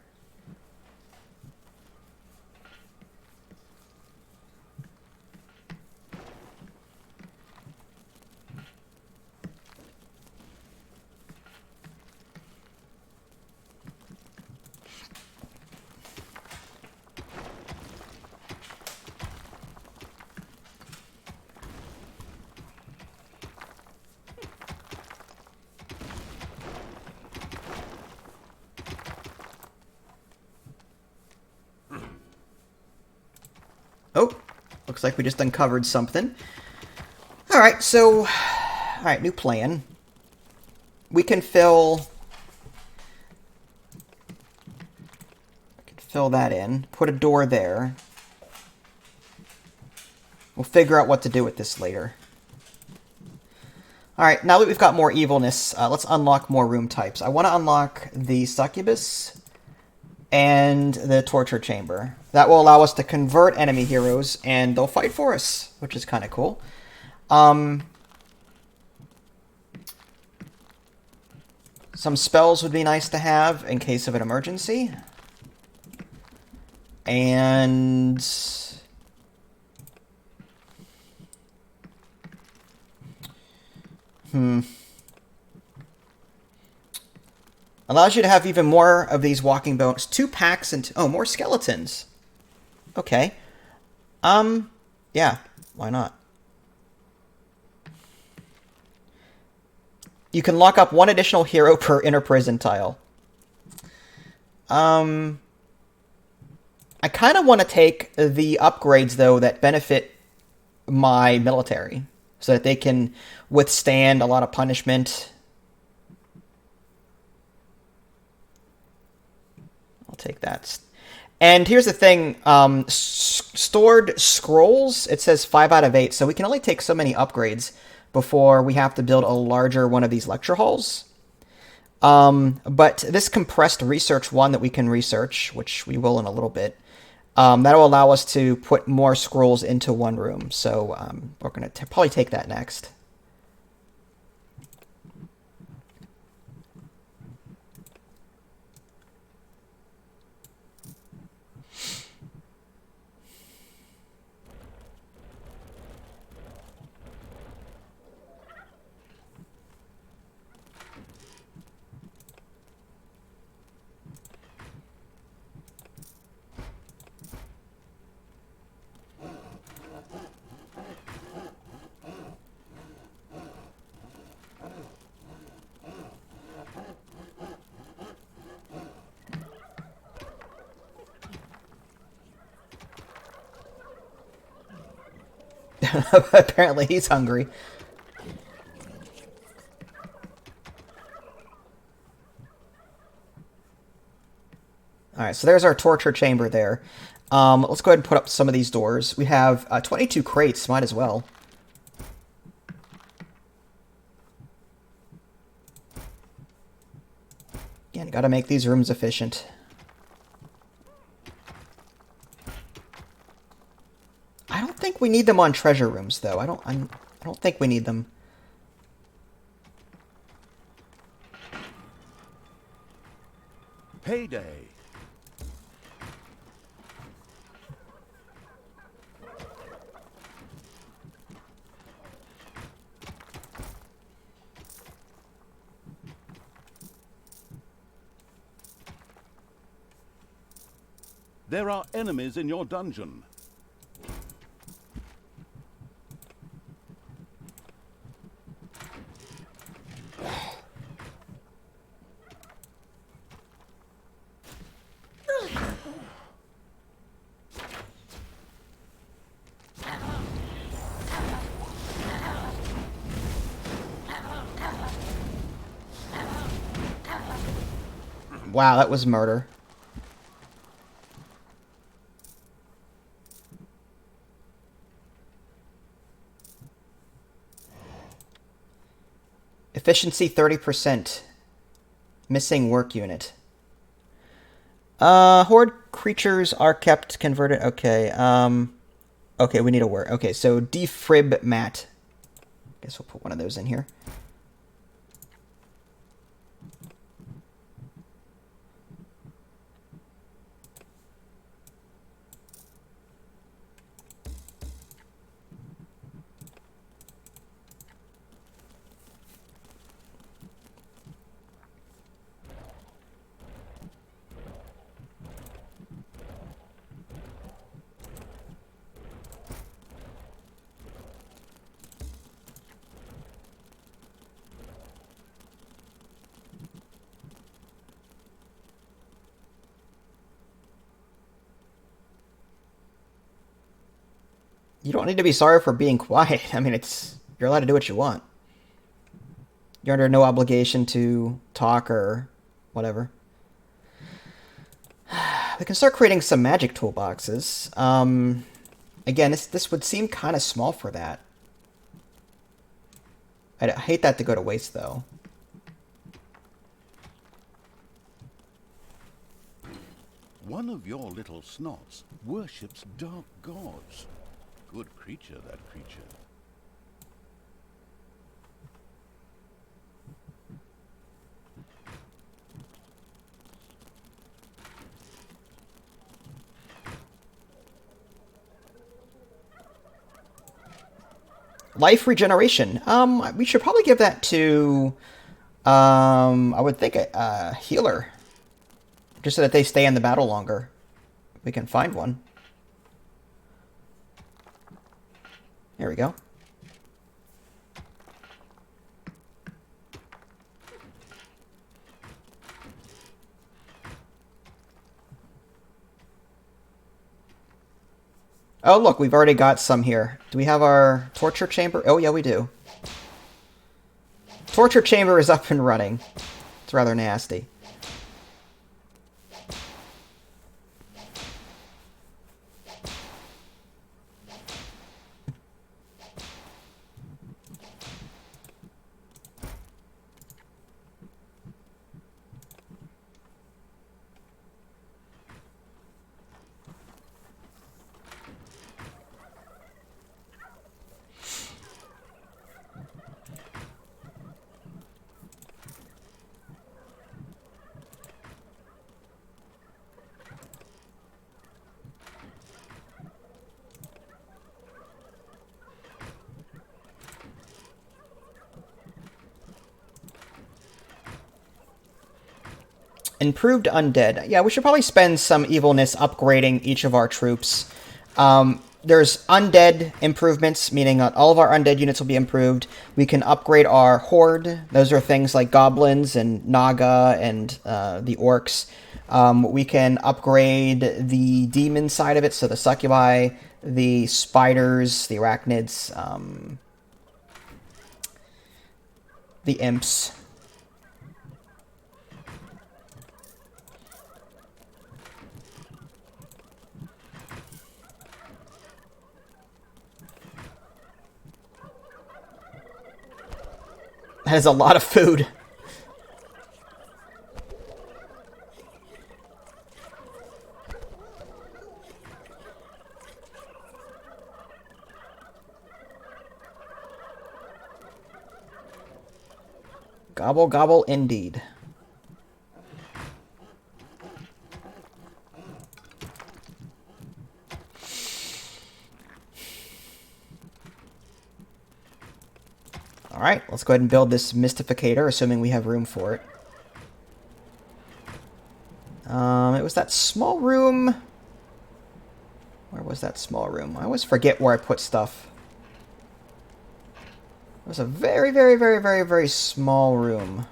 Looks like we just uncovered something. Alright, so... Alright, new plan. We can fill that in. Put a door there. We'll figure out what to do with this later. Alright, now that we've got more evilness, let's unlock more room types. I want to unlock the succubus and the torture chamber. That will allow us to convert enemy heroes, and they'll fight for us, which is kind of cool. Some spells would be nice to have in case of an emergency. And... Allows you to have even more of these walking bones. 2 packs and... Oh, more skeletons. Okay. Yeah. Why not? You can lock up 1 additional hero per inner prison tile. I kind of want to take the upgrades, though, that benefit my military. So that they can withstand a lot of punishment. I'll take that. And here's the thing. Stored scrolls, it says 5 out of 8. So we can only take so many upgrades before we have to build a larger one of these lecture halls. But this compressed research one that we can research, which we will in a little bit, that'll allow us to put more scrolls into one room. So we're going to probably take that next. Apparently he's hungry. Alright, so there's our torture chamber there. Let's go ahead and put up some of these doors. We have 22 crates, might as well. Again, gotta make these rooms efficient. I don't think we need them on treasure rooms, though. I don't think we need them. Payday. There are enemies in your dungeon. Wow, that was murder. Efficiency 30%. Missing work unit. Horde creatures are kept converted. Okay. Okay, we need a word. Okay, so defrib mat. Guess we'll put one of those in here. You don't need to be sorry for being quiet. I mean, you're allowed to do what you want. You're under no obligation to talk or whatever. We can start creating some magic toolboxes. Again, this would seem kind of small for that. I hate that to go to waste, though. One of your little snots worships dark gods. Good creature, that creature. Life regeneration. We should probably give that to, I would think a healer. Just so that they stay in the battle longer. We can find one. There we go. Oh, look, we've already got some here. Do we have our torture chamber? Oh, yeah, we do. Torture chamber is up and running. It's rather nasty. Improved undead. Yeah, we should probably spend some evilness upgrading each of our troops. There's undead improvements, meaning all of our undead units will be improved. We can upgrade our horde. Those are things like goblins and naga and the orcs. We can upgrade the demon side of it, so the succubi, the spiders, the arachnids, the imps. That is a lot of food. Gobble, gobble, indeed. Alright, let's go ahead and build this mystificator, assuming we have room for it. It was that small room. Where was that small room? I always forget where I put stuff. It was a very, very, very, very, very small room.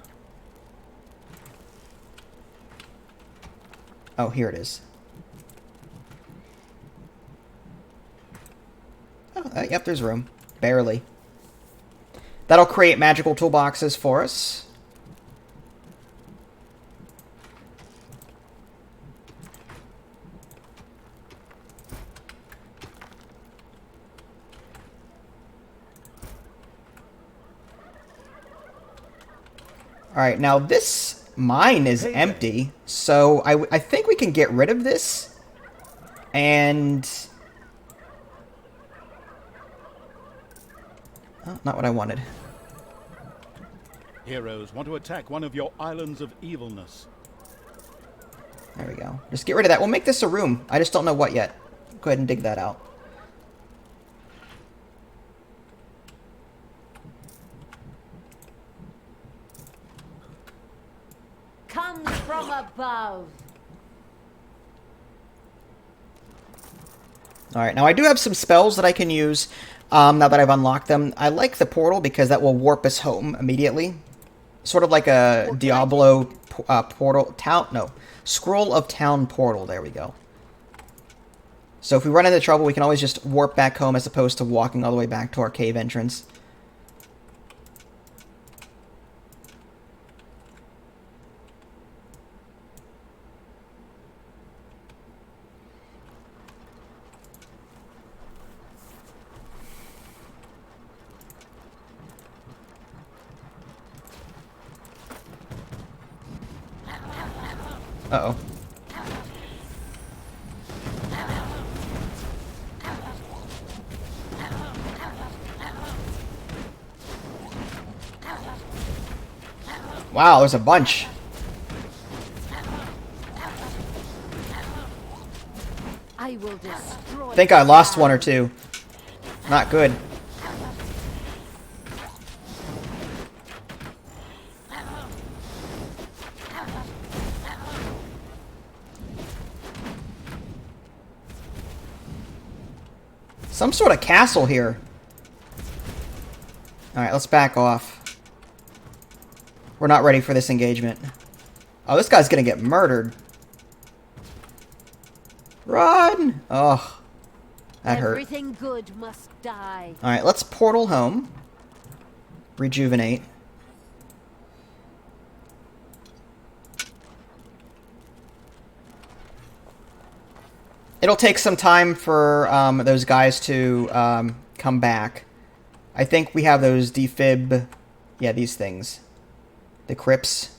Oh, here it is. Oh, yep, there's room. Barely. That'll create magical toolboxes for us. Alright, now this mine is empty, so I think we can get rid of this. And... oh, not what I wanted. Heroes want to attack one of your islands of evilness. There we go. Just get rid of that. We'll make this a room. I just don't know what yet. Go ahead and dig that out. Comes from above. Alright, now I do have some spells that I can use now that I've unlocked them. I like the portal because that will warp us home immediately. Sort of like a Diablo portal. Scroll of Town portal. There we go. So if we run into trouble, we can always just warp back home as opposed to walking all the way back to our cave entrance. Uh-oh. Wow, there's a bunch. I will destroy. I think I lost one or two. Not good. Some sort of castle here. Alright, let's back off. We're not ready for this engagement. Oh, this guy's gonna get murdered. Run! Oh, that hurt. Everything good must die. Alright, let's portal home. Rejuvenate. It'll take some time for those guys to come back. I think we have those defib... Yeah, these things. The crypts.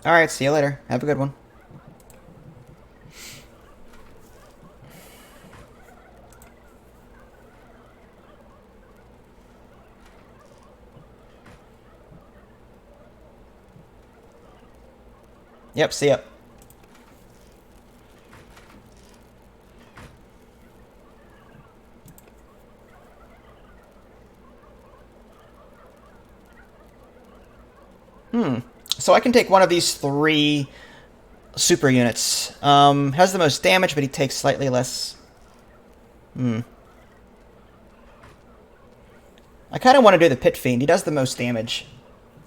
Alright, see you later. Have a good one. Yep, see ya. So I can take one of these 3 super units. Has the most damage, but he takes slightly less. I kind of want to do the Pit Fiend. He does the most damage.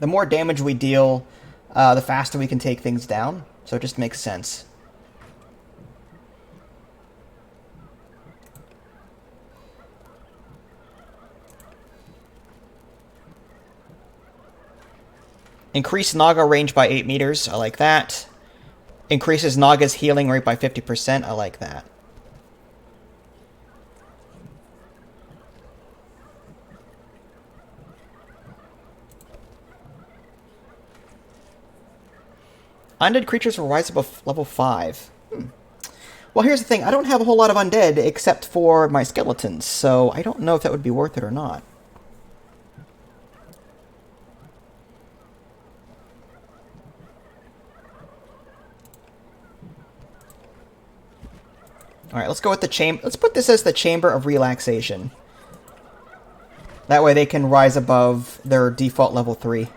The more damage we deal, the faster we can take things down. So it just makes sense. Increase Naga range by 8 meters. I like that. Increases Naga's healing rate by 50%. I like that. Undead creatures will rise above level 5. Well, here's the thing. I don't have a whole lot of undead except for my skeletons, so I don't know if that would be worth it or not. Alright, let's go with the chamber. Let's put this as the Chamber of Relaxation. That way they can rise above their default level 3.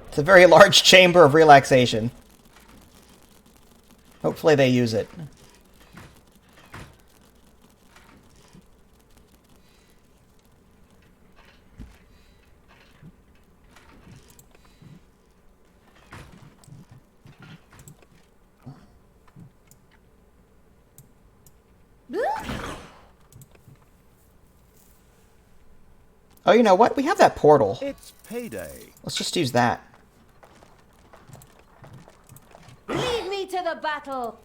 It's a very large Chamber of Relaxation. Hopefully they use it. Oh, you know what? We have that portal. It's payday. Let's just use that. Lead me to the battle.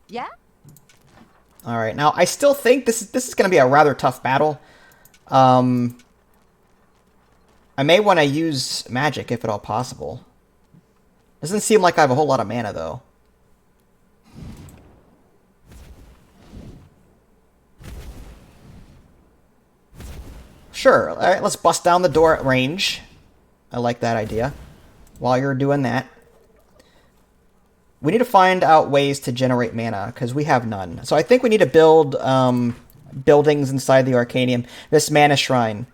Yeah? Alright, now I still think this is going to be a rather tough battle. I may want to use magic if at all possible. Doesn't seem like I have a whole lot of mana, though. Sure, alright, let's bust down the door at range. I like that idea. While you're doing that, we need to find out ways to generate mana, because we have none. So I think we need to build buildings inside the Arcanium. This mana shrine.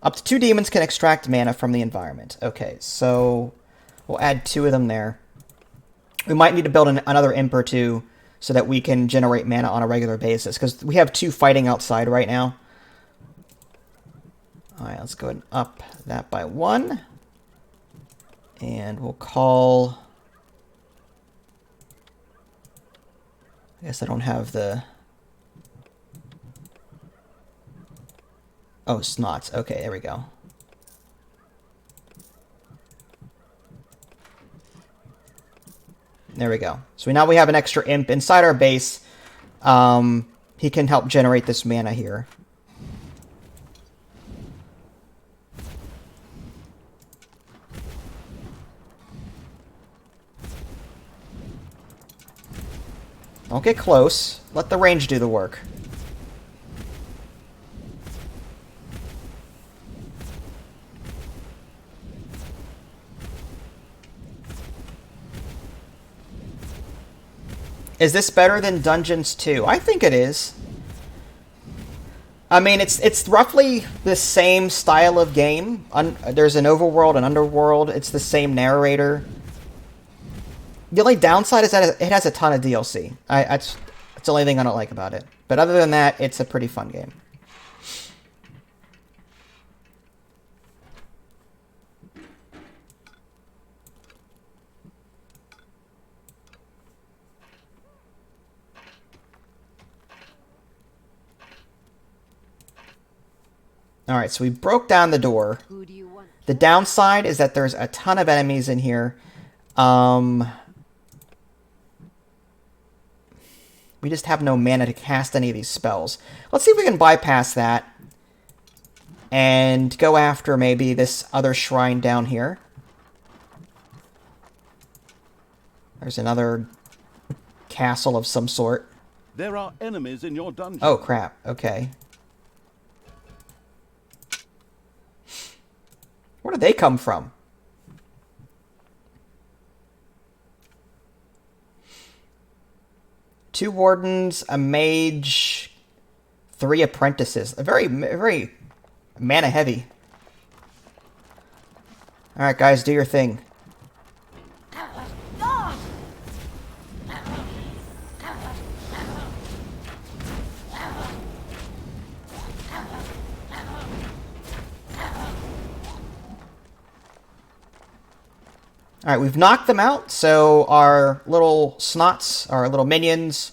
Up to 2 demons can extract mana from the environment. Okay, so we'll add 2 of them there. We might need to build another imp or 2 so that we can generate mana on a regular basis, because we have 2 fighting outside right now. Alright, let's go ahead and up that by 1. And we'll call... I guess I don't have the... Oh, snots. Okay, there we go. There we go. So now we have an extra imp inside our base. He can help generate this mana here. Don't get close. Let the range do the work. Is this better than Dungeons 2? I think it is. I mean, it's roughly the same style of game. There's an overworld and underworld. It's the same narrator. The only downside is that it has a ton of DLC. That's the only thing I don't like about it. But other than that, it's a pretty fun game. Alright, so we broke down the door. Who do you want? The downside is that there's a ton of enemies in here. We just have no mana to cast any of these spells. Let's see if we can bypass that and go after maybe this other shrine down here. There's another castle of some sort. There are enemies in your dungeon. Oh, crap. Okay. Where did they come from? Two wardens, a mage, 3 apprentices. A very, very mana heavy. Alright, guys, do your thing. Alright, we've knocked them out, so our little snots, our little minions,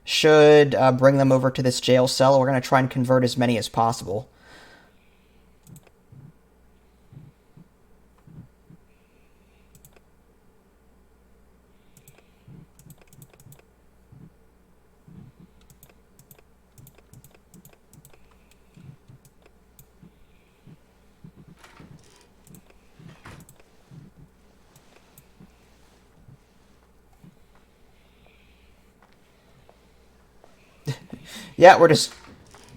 should bring them over to this jail cell. We're going to try and convert as many as possible. Yeah, we're just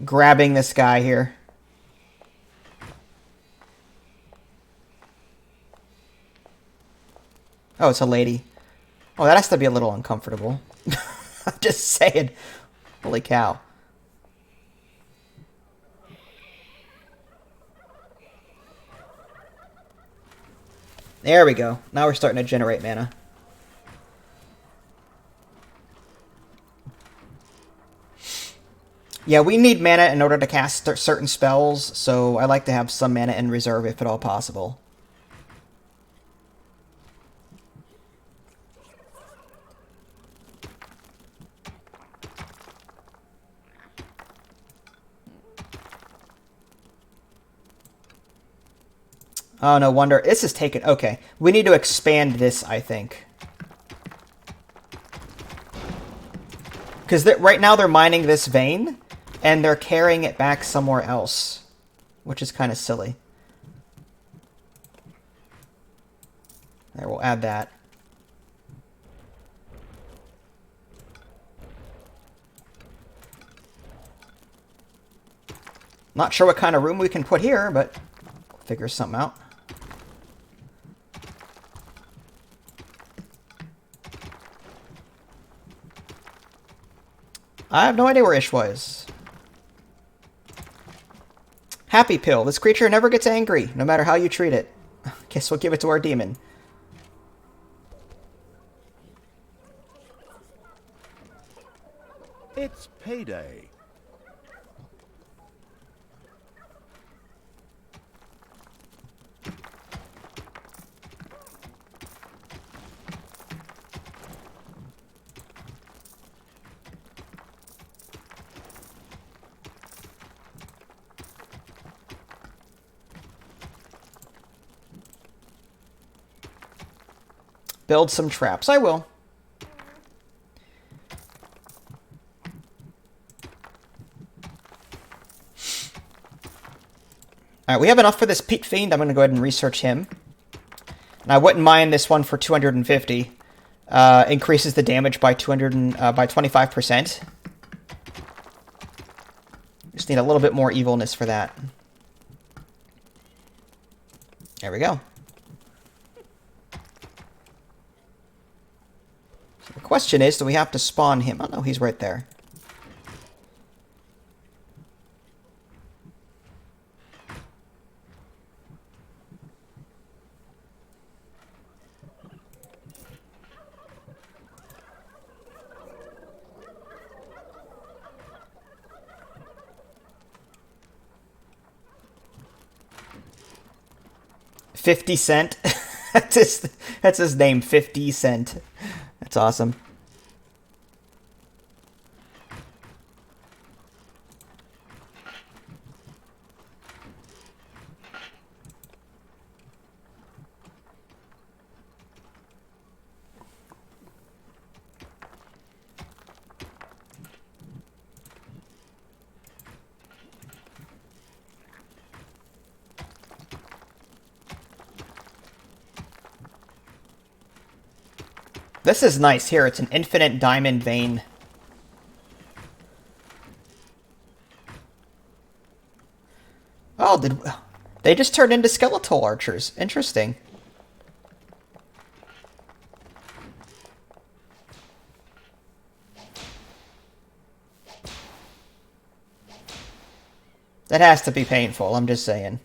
grabbing this guy here. Oh, it's a lady. Oh, that has to be a little uncomfortable. I'm just saying. Holy cow. There we go. Now we're starting to generate mana. Yeah, we need mana in order to cast certain spells, so I like to have some mana in reserve if at all possible. Oh, no wonder. This is taken. Okay. We need to expand this, I think. Because right now they're mining this vein, and they're carrying it back somewhere else, which is kind of silly. There, we'll add that. Not sure what kind of room we can put here, but we'll figure something out. I have no idea where Ishwa is. Happy Pill. This creature never gets angry, no matter how you treat it. Guess we'll give it to our demon. It's payday. Build some traps. I will. Alright, we have enough for this Pete Fiend. I'm going to go ahead and research him. And I wouldn't mind this one for 250. Increases the damage by 25%. Just need a little bit more evilness for that. There we go. So the question is, do we have to spawn him? Oh no, he's right there. $50. That's his name, 50 Cent. That's awesome. This is nice. Here, it's an infinite diamond vein. Oh, they just turned into skeletal archers. Interesting. That has to be painful, I'm just saying.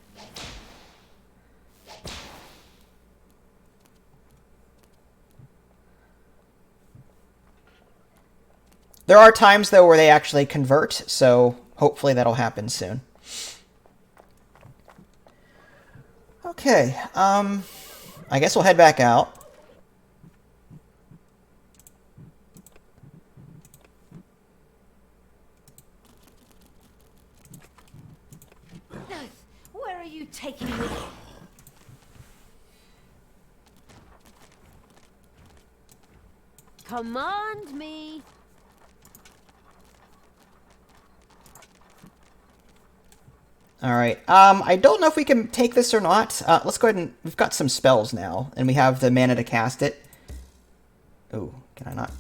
There are times, though, where they actually convert, so hopefully that'll happen soon. Okay, I guess we'll head back out. Where are you taking me? Command me. Alright, I don't know if we can take this or not. Let's go ahead and... We've got some spells now, and we have the mana to cast it. Ooh, can I not?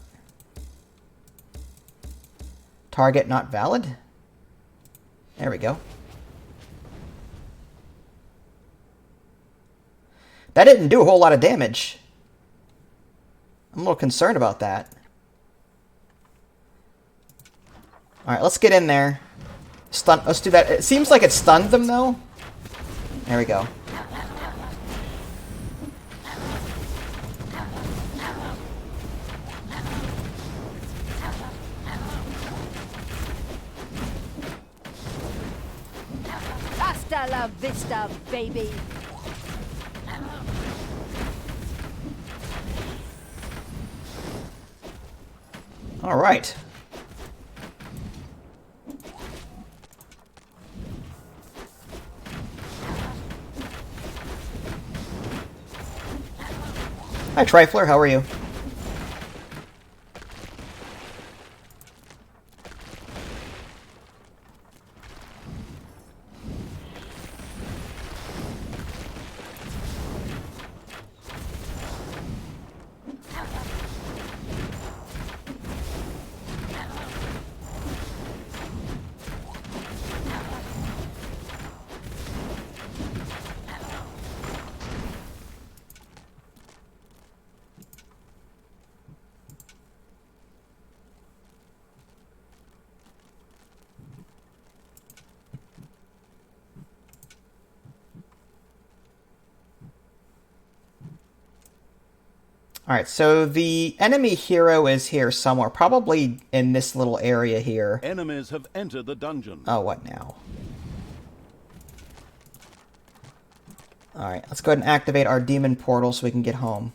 Target not valid? There we go. That didn't do a whole lot of damage. I'm a little concerned about that. Alright, let's get in there. Stun. Let's do that. It seems like it stunned them, though. There we go. Hasta la vista, baby. All right. Hi, Trifler. How are you? Alright, so the enemy hero is here somewhere. Probably in this little area here. Enemies have entered the dungeon. Oh, what now? Alright, let's go ahead and activate our demon portal so we can get home.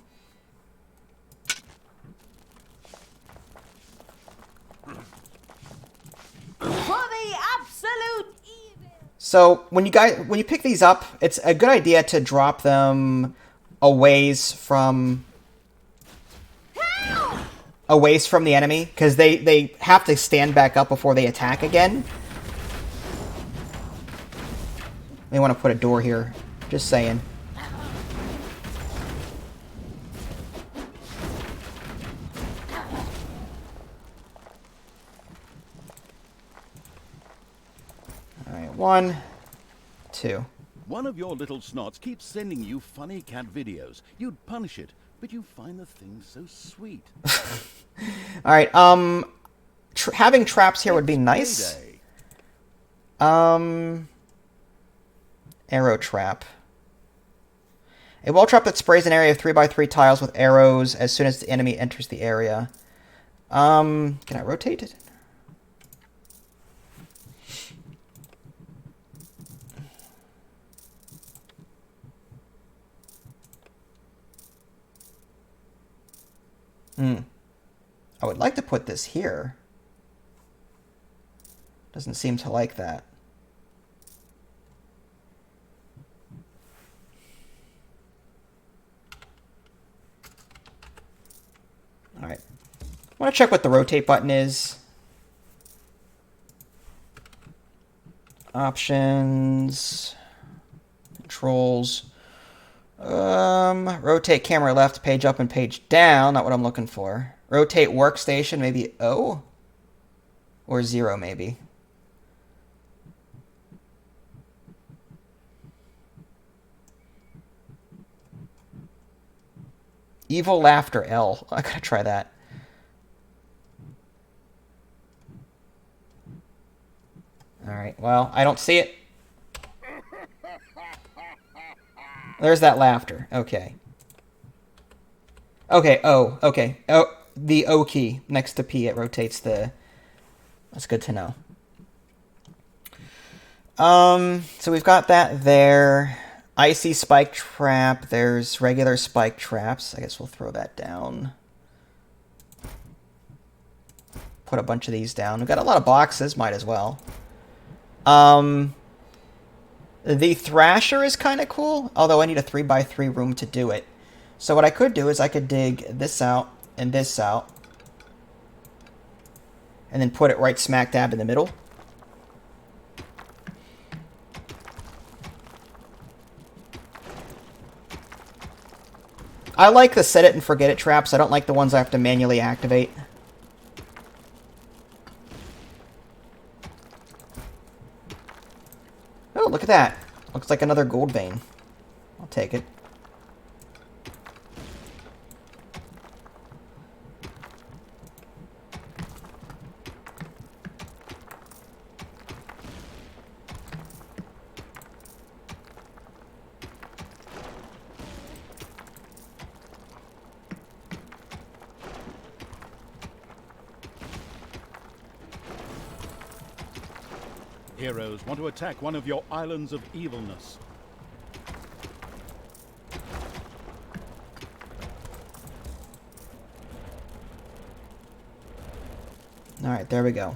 For the absolute evil. So when you pick these up, it's a good idea to drop them a ways from the enemy, because they have to stand back up before they attack again. They want to put a door here. Just saying. Alright, 1, 2. One of your little snots keeps sending you funny cat videos. You'd punish it, but you find the thing so sweet. Alright, having traps here would be nice. Arrow trap. A wall trap that sprays an area of 3x3 tiles with arrows as soon as the enemy enters the area. Can I rotate it? I would like to put this here. Doesn't seem to like that. Alright. I want to check what the rotate button is. Options. Controls. Rotate camera left, page up and page down. Not what I'm looking for. Rotate workstation, maybe O? Or 0, maybe. Evil laughter, L. I gotta try that. Alright, well, I don't see it. There's that laughter. Okay. Okay, O. Okay. Oh, the O key next to P, it rotates the... That's good to know. So we've got that there. Icy spike trap. There's regular spike traps. I guess we'll throw that down. Put a bunch of these down. We've got a lot of boxes. Might as well. The Thrasher is kind of cool, although I need a 3x3 room to do it. So what I could do is I could dig this out and this out, and then put it right smack dab in the middle. I like the set it and forget it traps. I don't like the ones I have to manually activate. Oh, look at that. Looks like another gold vein. I'll take it. Heroes want to attack one of your islands of evilness. Alright, there we go.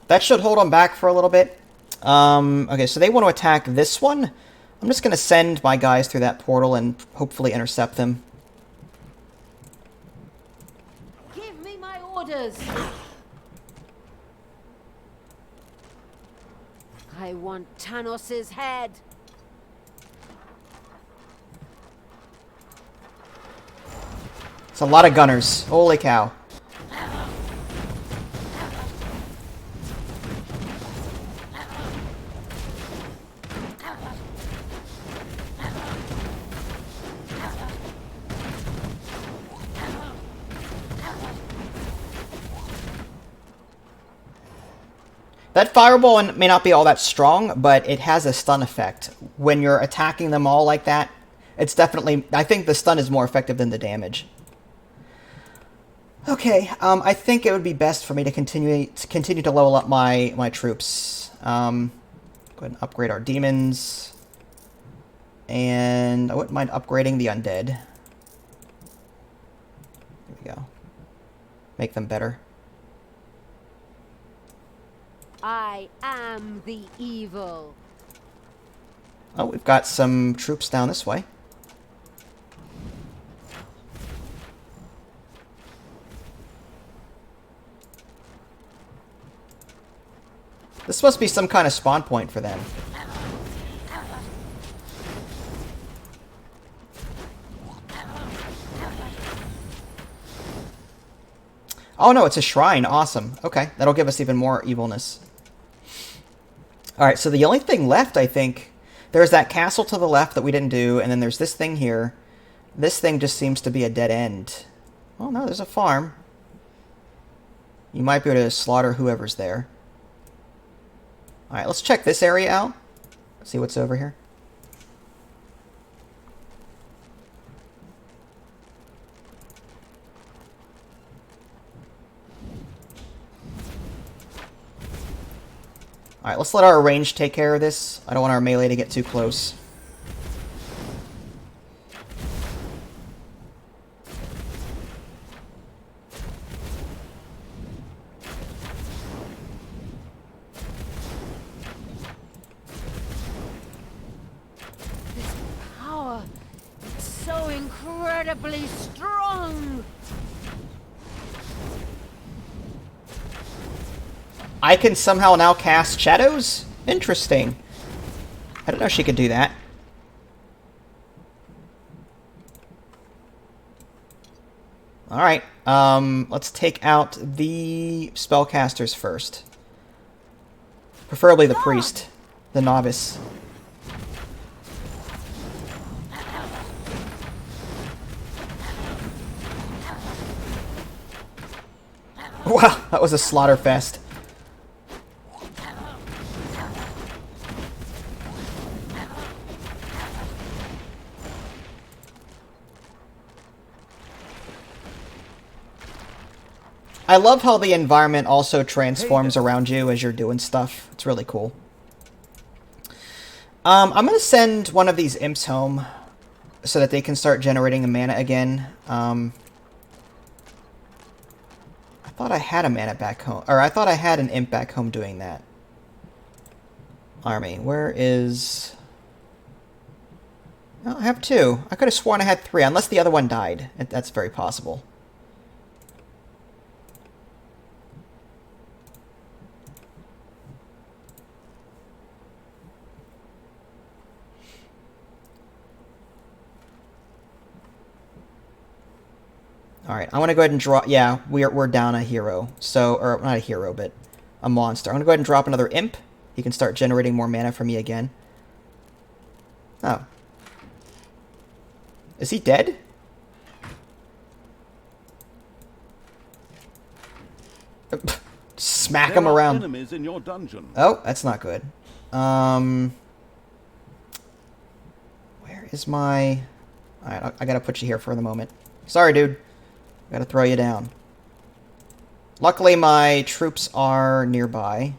That should hold them back for a little bit. Okay, so they want to attack this one. I'm just going to send my guys through that portal and hopefully intercept them. Give me my orders. I want Tanos's head. It's a lot of gunners. Holy cow. That fireball may not be all that strong, but it has a stun effect. When you're attacking them all like that, it's definitely... I think the stun is more effective than the damage. Okay, I think it would be best for me to continue to level up my troops. Go ahead and upgrade our demons. And I wouldn't mind upgrading the undead. There we go. Make them better. I am the evil. Oh, we've got some troops down this way. This must be some kind of spawn point for them. Oh no, it's a shrine. Awesome. Okay, that'll give us even more evilness. Alright, so the only thing left, I think... There's that castle to the left that we didn't do, and then there's this thing here. This thing just seems to be a dead end. Oh no, there's a farm. You might be able to slaughter whoever's there. Alright, let's check this area out. See what's over here. Alright, let's let our range take care of this. I don't want our melee to get too close. This power, it's so incredibly strong. I can somehow now cast shadows? Interesting. I didn't know she could do that. Alright, let's take out the spellcasters first. Preferably the priest, the novice. Wow, that was a slaughter fest. I love how the environment also transforms around you as you're doing stuff. It's really cool. I'm going to send one of these imps home so that they can start generating a mana again. I thought I had a mana back home. Or I thought I had an imp back home doing that. Army, where is... Oh, I have two. I could have sworn I had three, unless the other one died. That's very possible. Alright, I want to go ahead and draw... Yeah, we're down a hero. So, or not a hero, but a monster. I'm going to go ahead and drop another imp. He can start generating more mana for me again. Oh. Is he dead? Smack him around. Enemies in your dungeon. Oh, that's not good. Where is my... Alright, I gotta put you here for the moment. Sorry, dude. Gotta throw you down. Luckily, my troops are nearby.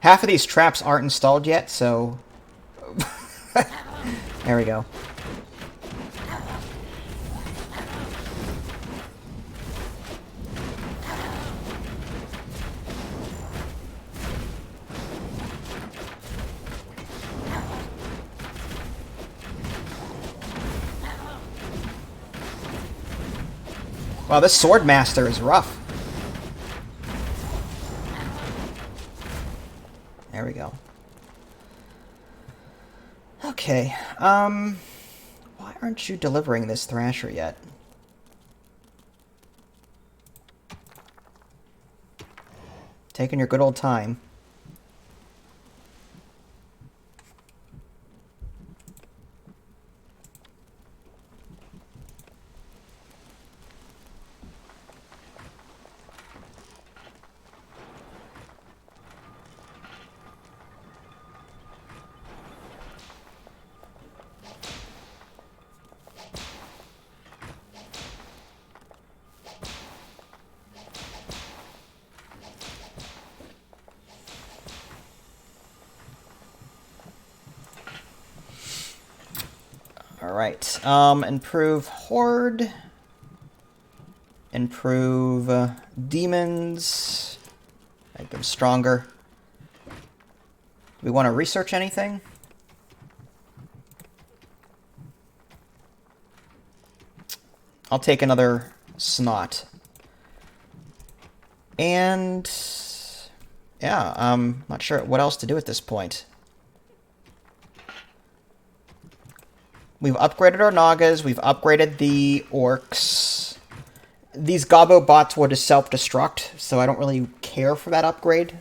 Half of these traps aren't installed yet, so... There we go. Wow, this sword master is rough. There we go. Okay, why aren't you delivering this Thrasher yet? Taking your good old time. Alright, improve Horde, improve Demons, make them stronger. We want to research anything? I'll take another Snot. And, yeah, I'm not sure what else to do at this point. We've upgraded our Nagas, we've upgraded the Orcs. These Gobbo bots will just self-destruct, so I don't really care for that upgrade.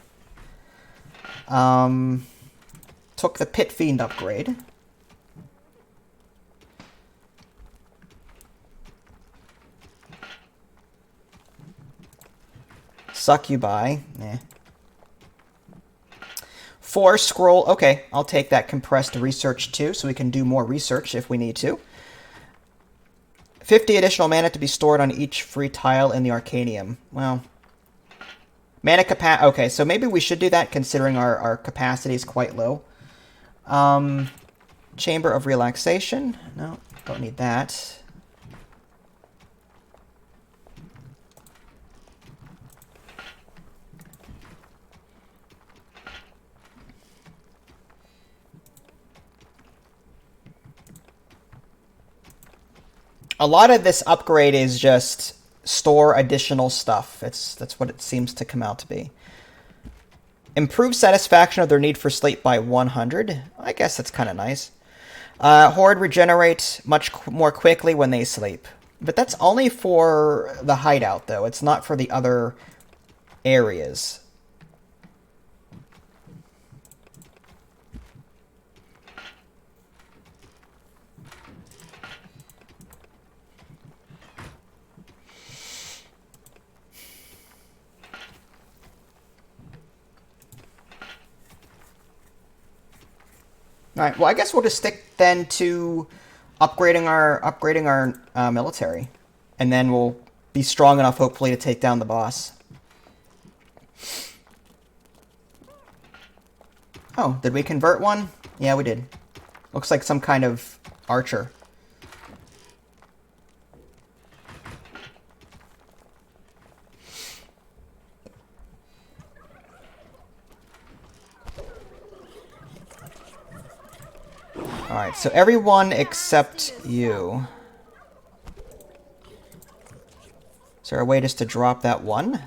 Took the Pit Fiend upgrade. Succubi. Eh. 4 scroll. Okay, I'll take that compressed research too, so we can do more research if we need to. 50 additional mana to be stored on each free tile in the Arcanium. Well, mana capacity. Okay, so maybe we should do that considering our capacity is quite low. Chamber of Relaxation. No, don't need that. A lot of this upgrade is just store additional stuff. That's what it seems to come out to be. Improve satisfaction of their need for sleep by 100. I guess that's kind of nice. Horde regenerate much more quickly when they sleep. But that's only for the hideout, though. It's not for the other areas. Alright, well I guess we'll just stick then to upgrading our military. And then we'll be strong enough hopefully to take down the boss. Oh, did we convert one? Yeah, we did. Looks like some kind of archer. Alright, so everyone except you. Is there a way just to drop that one?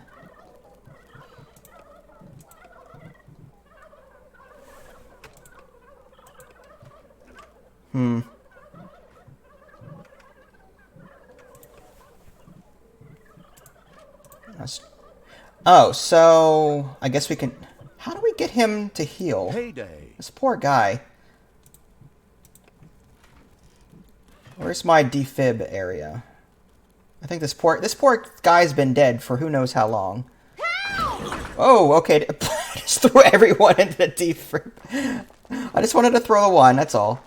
Oh, so I guess we can... How do we get him to heal? Heyday. This poor guy. Where's my defib area? I think this poor guy's been dead for who knows how long. Oh, okay. Just threw everyone into the defib. I just wanted to throw the one, that's all.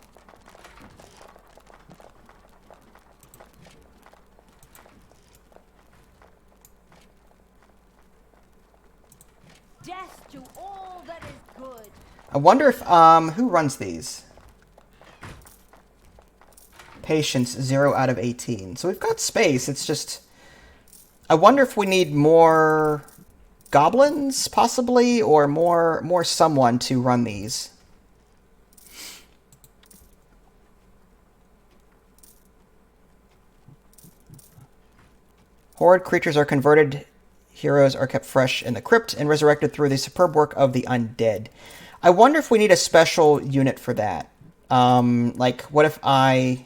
Death to all that is good. I wonder if, who runs these? Patience, 0 out of 18. So we've got space, it's just... I wonder if we need more goblins, possibly, or more someone to run these. Horde creatures are converted. Heroes are kept fresh in the crypt and resurrected through the superb work of the undead. I wonder if we need a special unit for that. Like, what if I...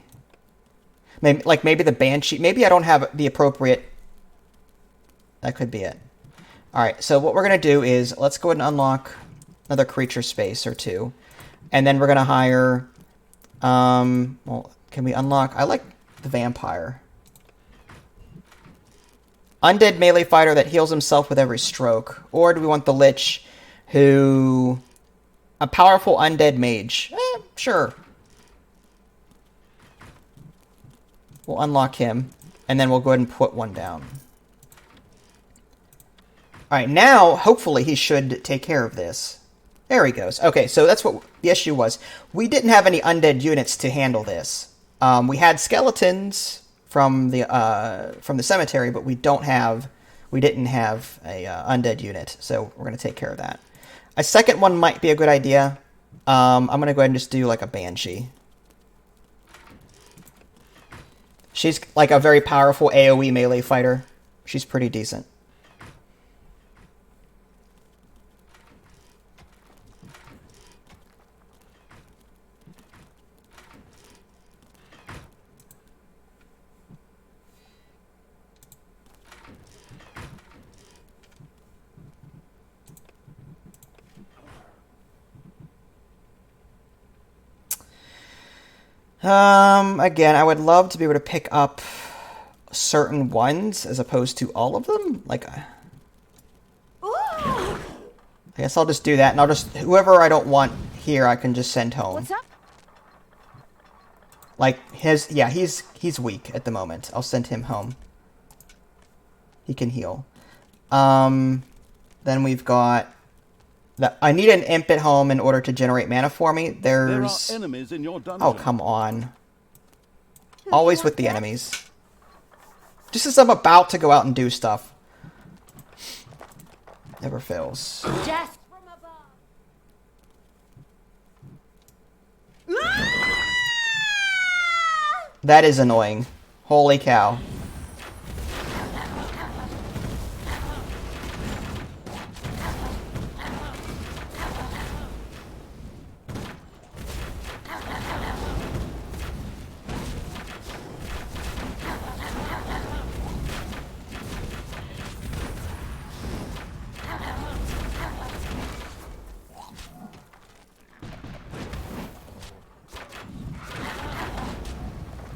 maybe the Banshee... Maybe I don't have the appropriate... That could be it. Alright, so what we're going to do is, let's go ahead and unlock another creature space or two. And then we're going to hire... well, can we unlock... I like the Vampire. Undead melee fighter that heals himself with every stroke. Or do we want the Lich, who... A powerful undead mage. Sure. We'll unlock him, and then we'll go ahead and put one down. Alright, now, hopefully, he should take care of this. There he goes. Okay, so that's what the issue was. We didn't have any undead units to handle this. We had skeletons from the cemetery, but we didn't have a undead unit, so we're going to take care of that. A second one might be a good idea. I'm going to go ahead and just do like a Banshee. She's like a very powerful AoE melee fighter. She's pretty decent. Again, I would love to be able to pick up certain ones as opposed to all of them. Like, I guess I'll just do that, and I'll just, whoever I don't want here, I can just send home. What's up? Like, yeah, he's weak at the moment. I'll send him home. He can heal. Then we've got... I need an imp at home in order to generate mana for me. There are enemies in your dungeon. Oh, come on. Always with the enemies. Just as I'm about to go out and do stuff. Never fails. Death from above. That is annoying. Holy cow.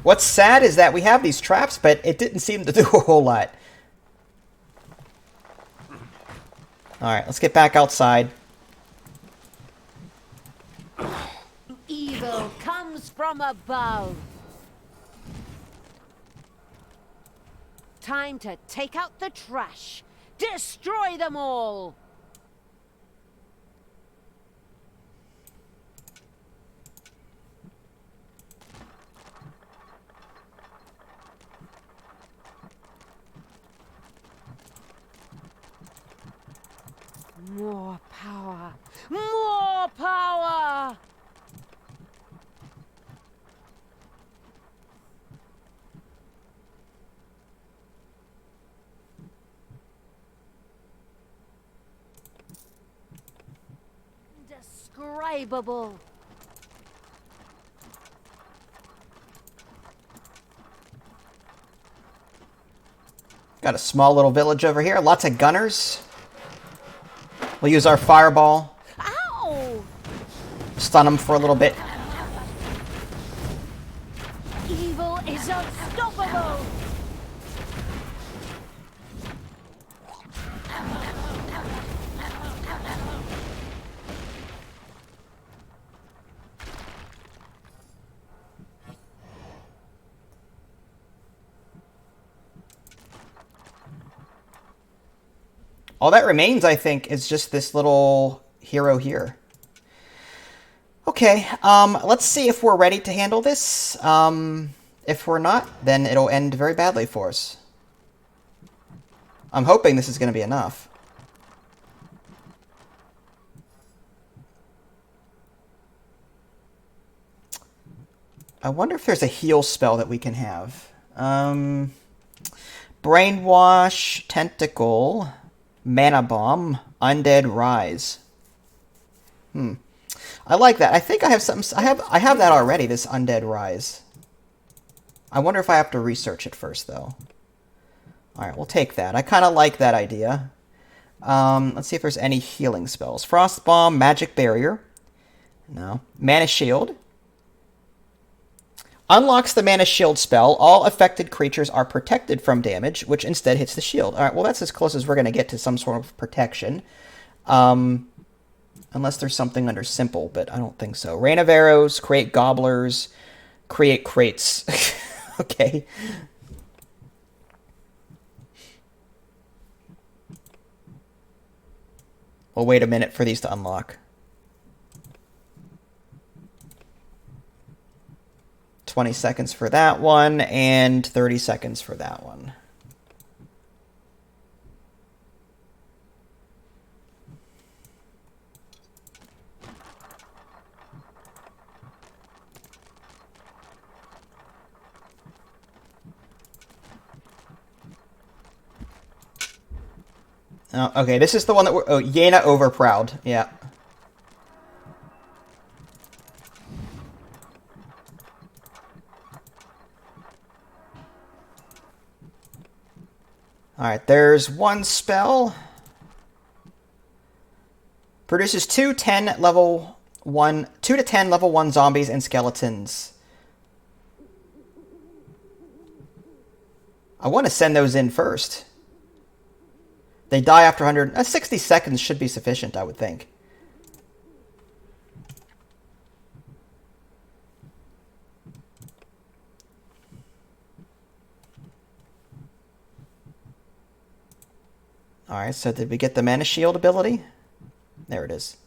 What's sad is that we have these traps, but it didn't seem to do a whole lot. Alright, let's get back outside. Evil comes from above. Time to take out the trash. Destroy them all. More power! More power! Indescribable! Got a small little village over here. Lots of gunners. We'll use our fireball. Ow! Stun them for a little bit. Evil is unstoppable! All that remains, I think, is just this little hero here. Okay, let's see if we're ready to handle this. If we're not, then it'll end very badly for us. I'm hoping this is going to be enough. I wonder if there's a heal spell that we can have. Brainwash, Tentacle, Mana Bomb, Undead Rise. I like that. I think I have something. I have that already. This Undead Rise. I wonder if I have to research it first, though. All right, we'll take that. I kind of like that idea. Let's see if there's any healing spells. Frost Bomb, Magic Barrier. No. Mana Shield. Unlocks the Mana Shield spell. All affected creatures are protected from damage, which instead hits the shield. All right, well, that's as close as we're going to get to some sort of protection. Unless there's something under simple, but I don't think so. Rain of Arrows, create Gobblers, create crates. Okay. We'll wait a minute for these to unlock. 20 seconds for that one, and 30 seconds for that one. Oh, okay, this is the one that we're... Oh, Yena Overproud. Yeah. Alright, there's one spell. Produces 2 to 10 level 1 zombies and skeletons. I want to send those in first. They die after 100... 60 seconds should be sufficient, I would think. Alright, so did we get the Mana Shield ability? There it is.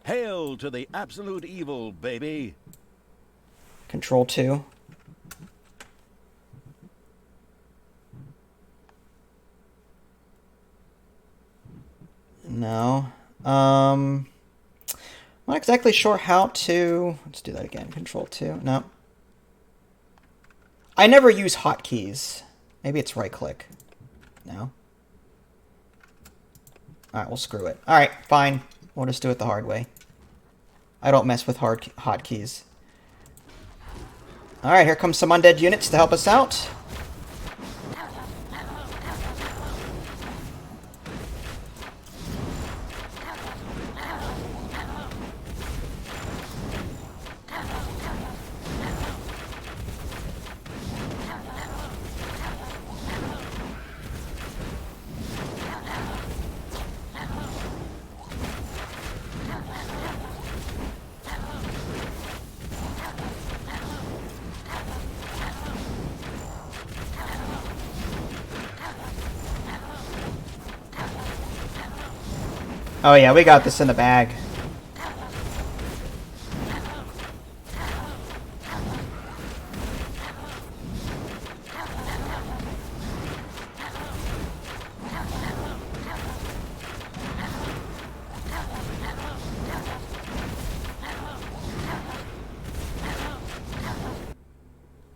Hail to the absolute evil, baby. Control 2. No. I'm not exactly sure how to... Let's do that again. Control 2. No. I never use hotkeys. Maybe it's right-click. No. Alright, we'll screw it. Alright, fine. We'll just do it the hard way. I don't mess with hotkeys. Alright, here comes some undead units to help us out. Oh yeah, we got this in the bag.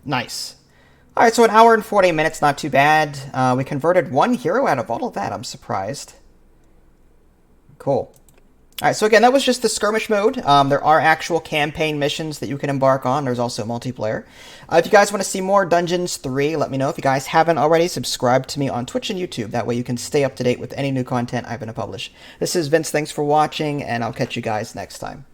Nice. Alright, so an hour and 40 minutes, not too bad. We converted 1 hero out of all of that. I'm surprised. Cool. Alright, so again, that was just the skirmish mode. There are actual campaign missions that you can embark on. There's also multiplayer. If you guys want to see more Dungeons 3, let me know. If you guys haven't already, subscribe to me on Twitch and YouTube. That way you can stay up to date with any new content I'm going to publish. This is Vince. Thanks for watching, and I'll catch you guys next time.